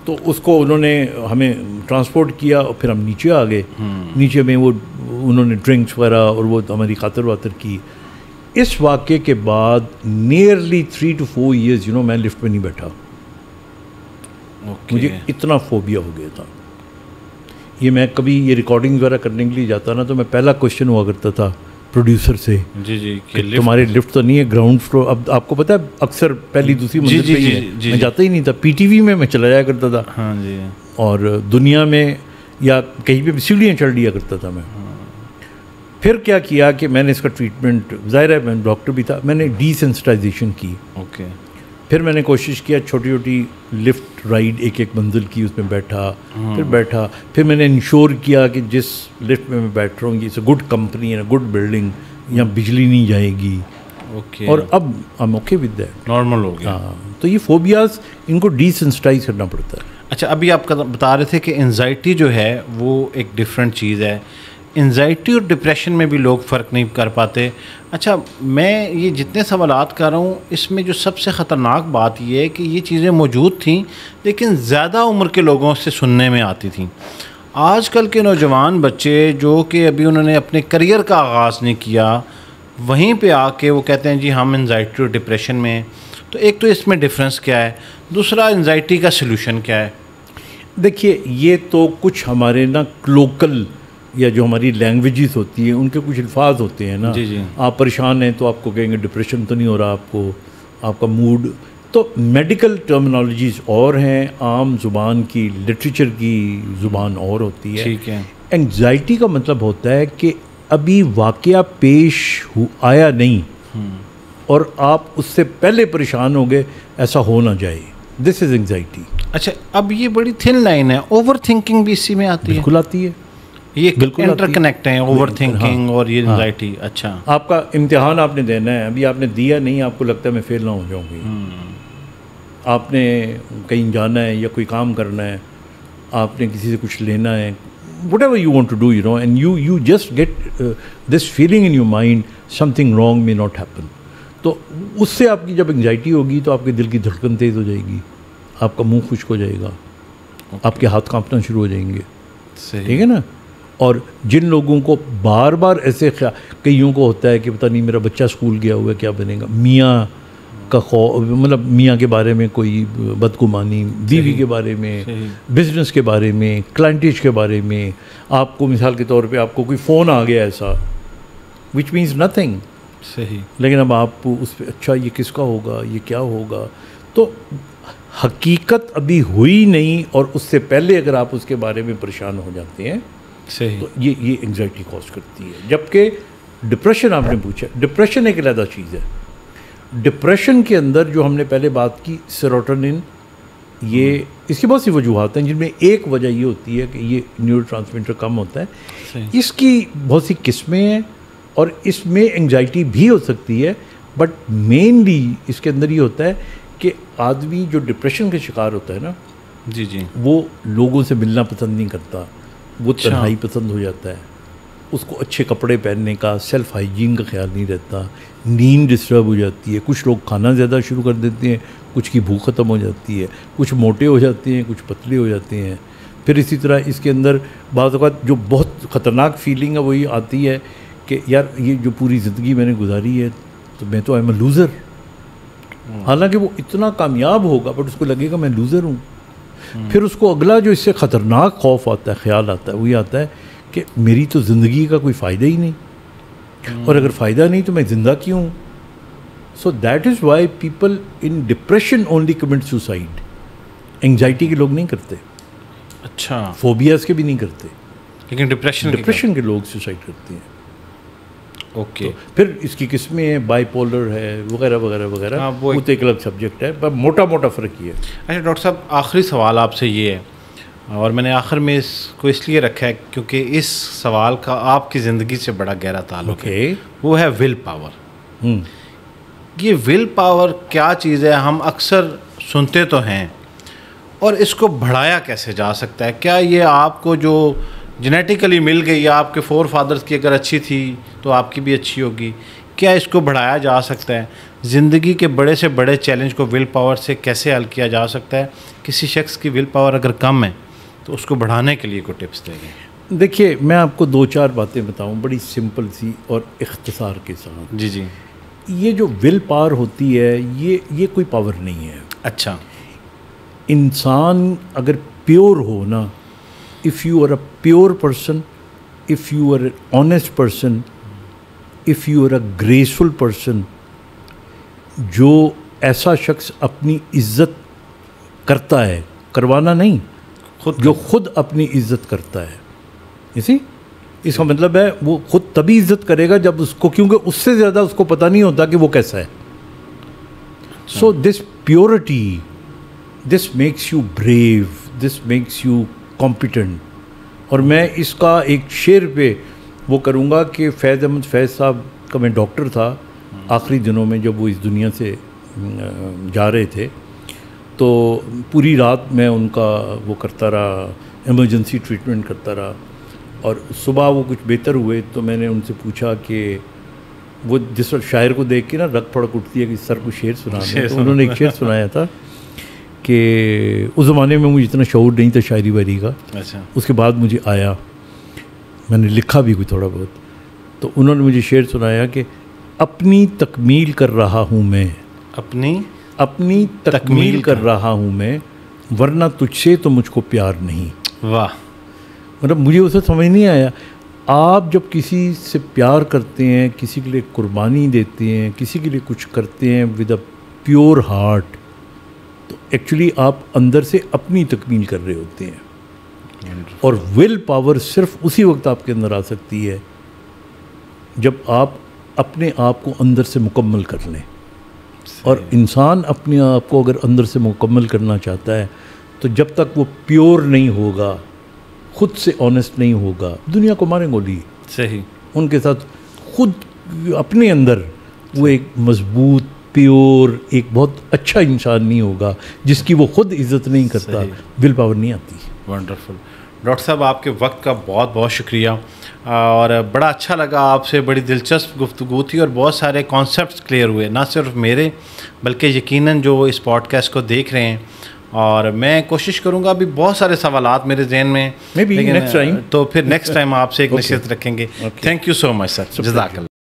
तो उसको उन्होंने हमें ट्रांसपोर्ट किया और फिर हम नीचे आ गए। नीचे में वो उन्होंने ड्रिंक्स वगैरह और वो हमारी खातर वातर की। इस वाक़े के बाद नियरली 3 to 4 years मैं लिफ्ट में नहीं बैठा। मुझे इतना फोबिया हो गया था। ये मैं कभी ये रिकॉर्डिंग वगैरह करने के लिए जाता ना, तो मैं पहला क्वेश्चन हुआ करता था प्रोड्यूसर से, जी कि तुम्हारे लिफ्ट तो नहीं है ग्राउंड फ्लोर। अब आपको पता है अक्सर पहली दूसरी मंजिल पे ही है, मैं जाता ही नहीं था। पीटीवी में मैं चला जाया करता था। हाँ जी। और दुनिया में या कहीं पे सीढ़ियाँ चढ़ लिया करता था मैं। फिर क्या किया कि मैंने इसका ट्रीटमेंट, जाहिर है मैं डॉक्टर भी था, मैंने डिसेंसिटाइजेशन की। ओके। फिर मैंने कोशिश किया छोटी छोटी लिफ्ट राइड एक एक मंजिल की, उसमें बैठा, फिर बैठा। फिर मैंने इंश्योर किया कि जिस लिफ्ट में मैं बैठ रहा हूँ it's a good company and a good building, यहाँ बिजली नहीं जाएगी। ओके। और अब I am okay with that, normal हो गया। हाँ, तो ये फोबियाज इनको डिसेंसिटाइज करना पड़ता है। अच्छा, अभी आप बता रहे थे कि एंजाइटी जो है वो एक डिफरेंट चीज़ है। एंजाइटी और डिप्रेशन में भी लोग फ़र्क नहीं कर पाते। अच्छा, मैं ये जितने सवालात कर रहा हूँ इसमें जो सबसे ख़तरनाक बात ये है कि ये चीज़ें मौजूद थीं लेकिन ज़्यादा उम्र के लोगों से सुनने में आती थी। आजकल के नौजवान बच्चे जो कि अभी उन्होंने अपने करियर का आगाज़ नहीं किया, वहीं पे आके वो कहते हैं जी हम एंजाइटी और डिप्रेशन में हैं। तो एक तो इसमें डिफरेंस क्या है, दूसरा एंजाइटी का सलूशन क्या है? देखिए, ये तो कुछ हमारे ना लोकल या जो हमारी लैंग्वेजेस होती हैं उनके कुछ अल्फाज होते हैं ना। जी जी। आप परेशान हैं तो आपको कहेंगे डिप्रेशन तो नहीं हो रहा आपको, आपका मूड। तो मेडिकल टर्मिनोलॉजीज और हैं, आम ज़ुबान की, लिटरेचर की ज़ुबान और होती है। ठीक है। एंग्जाइटी का मतलब होता है कि अभी वाक़या पेश आया नहीं और आप उससे पहले परेशान हो गए, ऐसा हो ना जाए, दिस इज़ एंग्जाइटी। अच्छा, अब ये बड़ी थिन लाइन है, ओवर थिंकिंग भी इसी में आती है? बिल्कुल आती है, ये इंटरकनेक्ट है ओवर थिंकिंग और ये एंजाइटी। अच्छा, आपका इम्तिहान आपने देना है, अभी आपने दिया नहीं, आपको लगता है मैं फेल ना हो जाऊंगी। आपने कहीं जाना है या कोई काम करना है, आपने किसी से कुछ लेना है, whatever you want to do, and you just get this feeling in your mind something wrong may not happen. तो उससे आपकी जब एंग्जाइटी होगी तो आपके दिल की धड़कन तेज़ हो जाएगी, आपका मुंह खुश्क हो जाएगा, आपके हाथ कांपना शुरू हो जाएंगे। ठीक है ना। और जिन लोगों को बार बार ऐसे कईयों को होता है कि पता नहीं मेरा बच्चा स्कूल गया हुआ है क्या बनेगा, मियाँ का मतलब मियाँ के बारे में कोई बदगुमानी, बीवी के बारे में, बिजनेस के बारे में, क्लाइंटेज के बारे में, आपको मिसाल के तौर पे आपको कोई फ़ोन आ गया ऐसा विच मीन्स नथिंग। सही। लेकिन अब आप उस पर अच्छा ये किसका होगा, ये क्या होगा, तो हकीकत अभी हुई नहीं और उससे पहले अगर आप उसके बारे में परेशान हो जाते हैं सही, तो ये एंग्जाइटी कॉज करती है। जबकि डिप्रेशन आपने पूछा, डिप्रेशन एक अलग चीज़ है। डिप्रेशन के अंदर जो हमने पहले बात की सेरोटोनिन, ये इसकी बहुत सी वजूहत हैं जिनमें एक वजह ये होती है कि ये न्यूरोट्रांसमीटर कम होता है। इसकी बहुत सी किस्में हैं और इसमें एंग्जाइटी भी हो सकती है, बट मेनली इसके अंदर ये होता है कि आदमी जो डिप्रेशन का शिकार होता है ना, जी जी, वो लोगों से मिलना पसंद नहीं करता, वो तन्हाई पसंद हो जाता है, उसको अच्छे कपड़े पहनने का, सेल्फ हाइजीन का ख्याल नहीं रहता, नींद डिस्टर्ब हो जाती है, कुछ लोग खाना ज़्यादा शुरू कर देते हैं, कुछ की भूख ख़त्म हो जाती है, कुछ मोटे हो जाते हैं, कुछ पतले हो जाते हैं। फिर इसी तरह इसके अंदर बाज़ औक़ात जो बहुत ख़तरनाक फीलिंग है वो ये आती है कि यार ये जो पूरी ज़िंदगी मैंने गुजारी है तो मैं तो आई एम अ लूज़र। हालांकि वो इतना कामयाब होगा बट उसको लगेगा मैं लूज़र हूँ। फिर उसको अगला जो इससे ख़तरनाक खौफ आता है, ख्याल आता है, वो ये आता है कि मेरी तो ज़िंदगी का कोई फ़ायदा ही नहीं, और अगर फ़ायदा नहीं तो मैं ज़िंदा क्यों हूँ। So that is why people in depression only commit suicide. Anxiety के लोग नहीं करते, अच्छा, फोबियाज़ के भी नहीं करते, लेकिन डिप्रेशन के लोग सुसाइड करते हैं। ओके। तो फिर इसकी किस्में हैं, बाइपोलर है वगैरह वगैरह वगैरह। हाँ, वो तो एक अलग सब्जेक्ट है, पर मोटा मोटा फ़र्क ये है। अच्छा डॉक्टर साहब, आखिरी सवाल आपसे ये है, और मैंने आखिर में इसको इसलिए रखा है क्योंकि इस सवाल का आपकी ज़िंदगी से बड़ा गहरा ताल्लुक है। वो है विल पावर। ये विल पावर क्या चीज़ है, हम अक्सर सुनते तो हैं, और इसको बढ़ाया कैसे जा सकता है? क्या ये आपको जो जेनेटिकली मिल गई या आपके फोर फादर्स की अगर अच्छी थी तो आपकी भी अच्छी होगी? क्या इसको बढ़ाया जा सकता है? ज़िंदगी के बड़े से बड़े चैलेंज को विल पावर से कैसे हल किया जा सकता है? किसी शख्स की विल पावर अगर कम है तो उसको बढ़ाने के लिए कोई टिप्स देंगे? देखिए, मैं आपको 2-4 बातें बताऊं बड़ी सिंपल सी और इख्तिसार के साथ। जी जी। ये जो विल पावर होती है ये कोई पावर नहीं है। अच्छा। इंसान अगर प्योर हो ना, if you are a pure person, if you are honest person, if you are a graceful person, जो ऐसा शख्स अपनी इज्जत करता है, करवाना नहीं, जो खुद अपनी इज्जत करता है, इसी इसका मतलब है वो खुद तभी इज्जत करेगा जब उसको, क्योंकि उससे ज़्यादा उसको पता नहीं होता कि वो कैसा है। So this purity, this makes you brave, this makes you competent. और मैं इसका एक शेर पे वो करूँगा कि फैज़ अहमद फैज़ साहब का, मैं डॉक्टर था आखिरी दिनों में जब वो इस दुनिया से जा रहे थे, तो पूरी रात मैं उनका वो करता रहा, इमरजेंसी ट्रीटमेंट करता रहा, और सुबह वो कुछ बेहतर हुए तो मैंने उनसे पूछा कि वो जिस वक्त शायर को देख के ना रग फड़क उठती है कि सर को शेर सुना दें, तो उन्होंने एक शेर सुनाया था कि उस ज़माने में मुझे इतना शऊर नहीं था शायरी वायरी का। अच्छा। उसके बाद मुझे आया, मैंने लिखा भी कोई थोड़ा बहुत, तो उन्होंने मुझे शेर सुनाया कि अपनी तकमील कर रहा हूँ मैं, अपनी तकमील कर रहा हूँ मैं, वरना तुझसे तो मुझको प्यार नहीं। वाह। मतलब मुझे उसे समझ नहीं आया। आप जब किसी से प्यार करते हैं, किसी के लिए कुर्बानी देते हैं, किसी के लिए कुछ करते हैं विद अ प्योर हार्ट, तो एक्चुअली आप अंदर से अपनी तकमील कर रहे होते हैं। और विल पावर सिर्फ उसी वक्त आपके अंदर आ सकती है जब आप अपने आप को अंदर से मुकम्मल कर लें। और इंसान अपने आप को अगर अंदर से मुकम्मल करना चाहता है तो जब तक वो प्योर नहीं होगा, खुद से ऑनेस्ट नहीं होगा, दुनिया को मारें गोली। सही। उनके साथ खुद अपने अंदर वो एक मजबूत, प्योर, एक बहुत अच्छा इंसान नहीं होगा जिसकी वो खुद इज़्ज़त नहीं करता, विल पावर नहीं आती। वंडरफुल। डॉक्टर साहब, आपके वक्त का बहुत बहुत शुक्रिया, और बड़ा अच्छा लगा आपसे, बड़ी दिलचस्प गुफ्तगू थी और बहुत सारे कॉन्सेप्ट्स क्लियर हुए, ना सिर्फ मेरे बल्कि यकीनन जो इस पॉडकास्ट को देख रहे हैं। और मैं कोशिश करूंगा, अभी बहुत सारे सवालात मेरे जहन में, नेक्स्ट टाइम, तो फिर नेक्स्ट टाइम आपसे एक नसीहत रखेंगे। Thank you so much sir. जज़ाकल्लाह।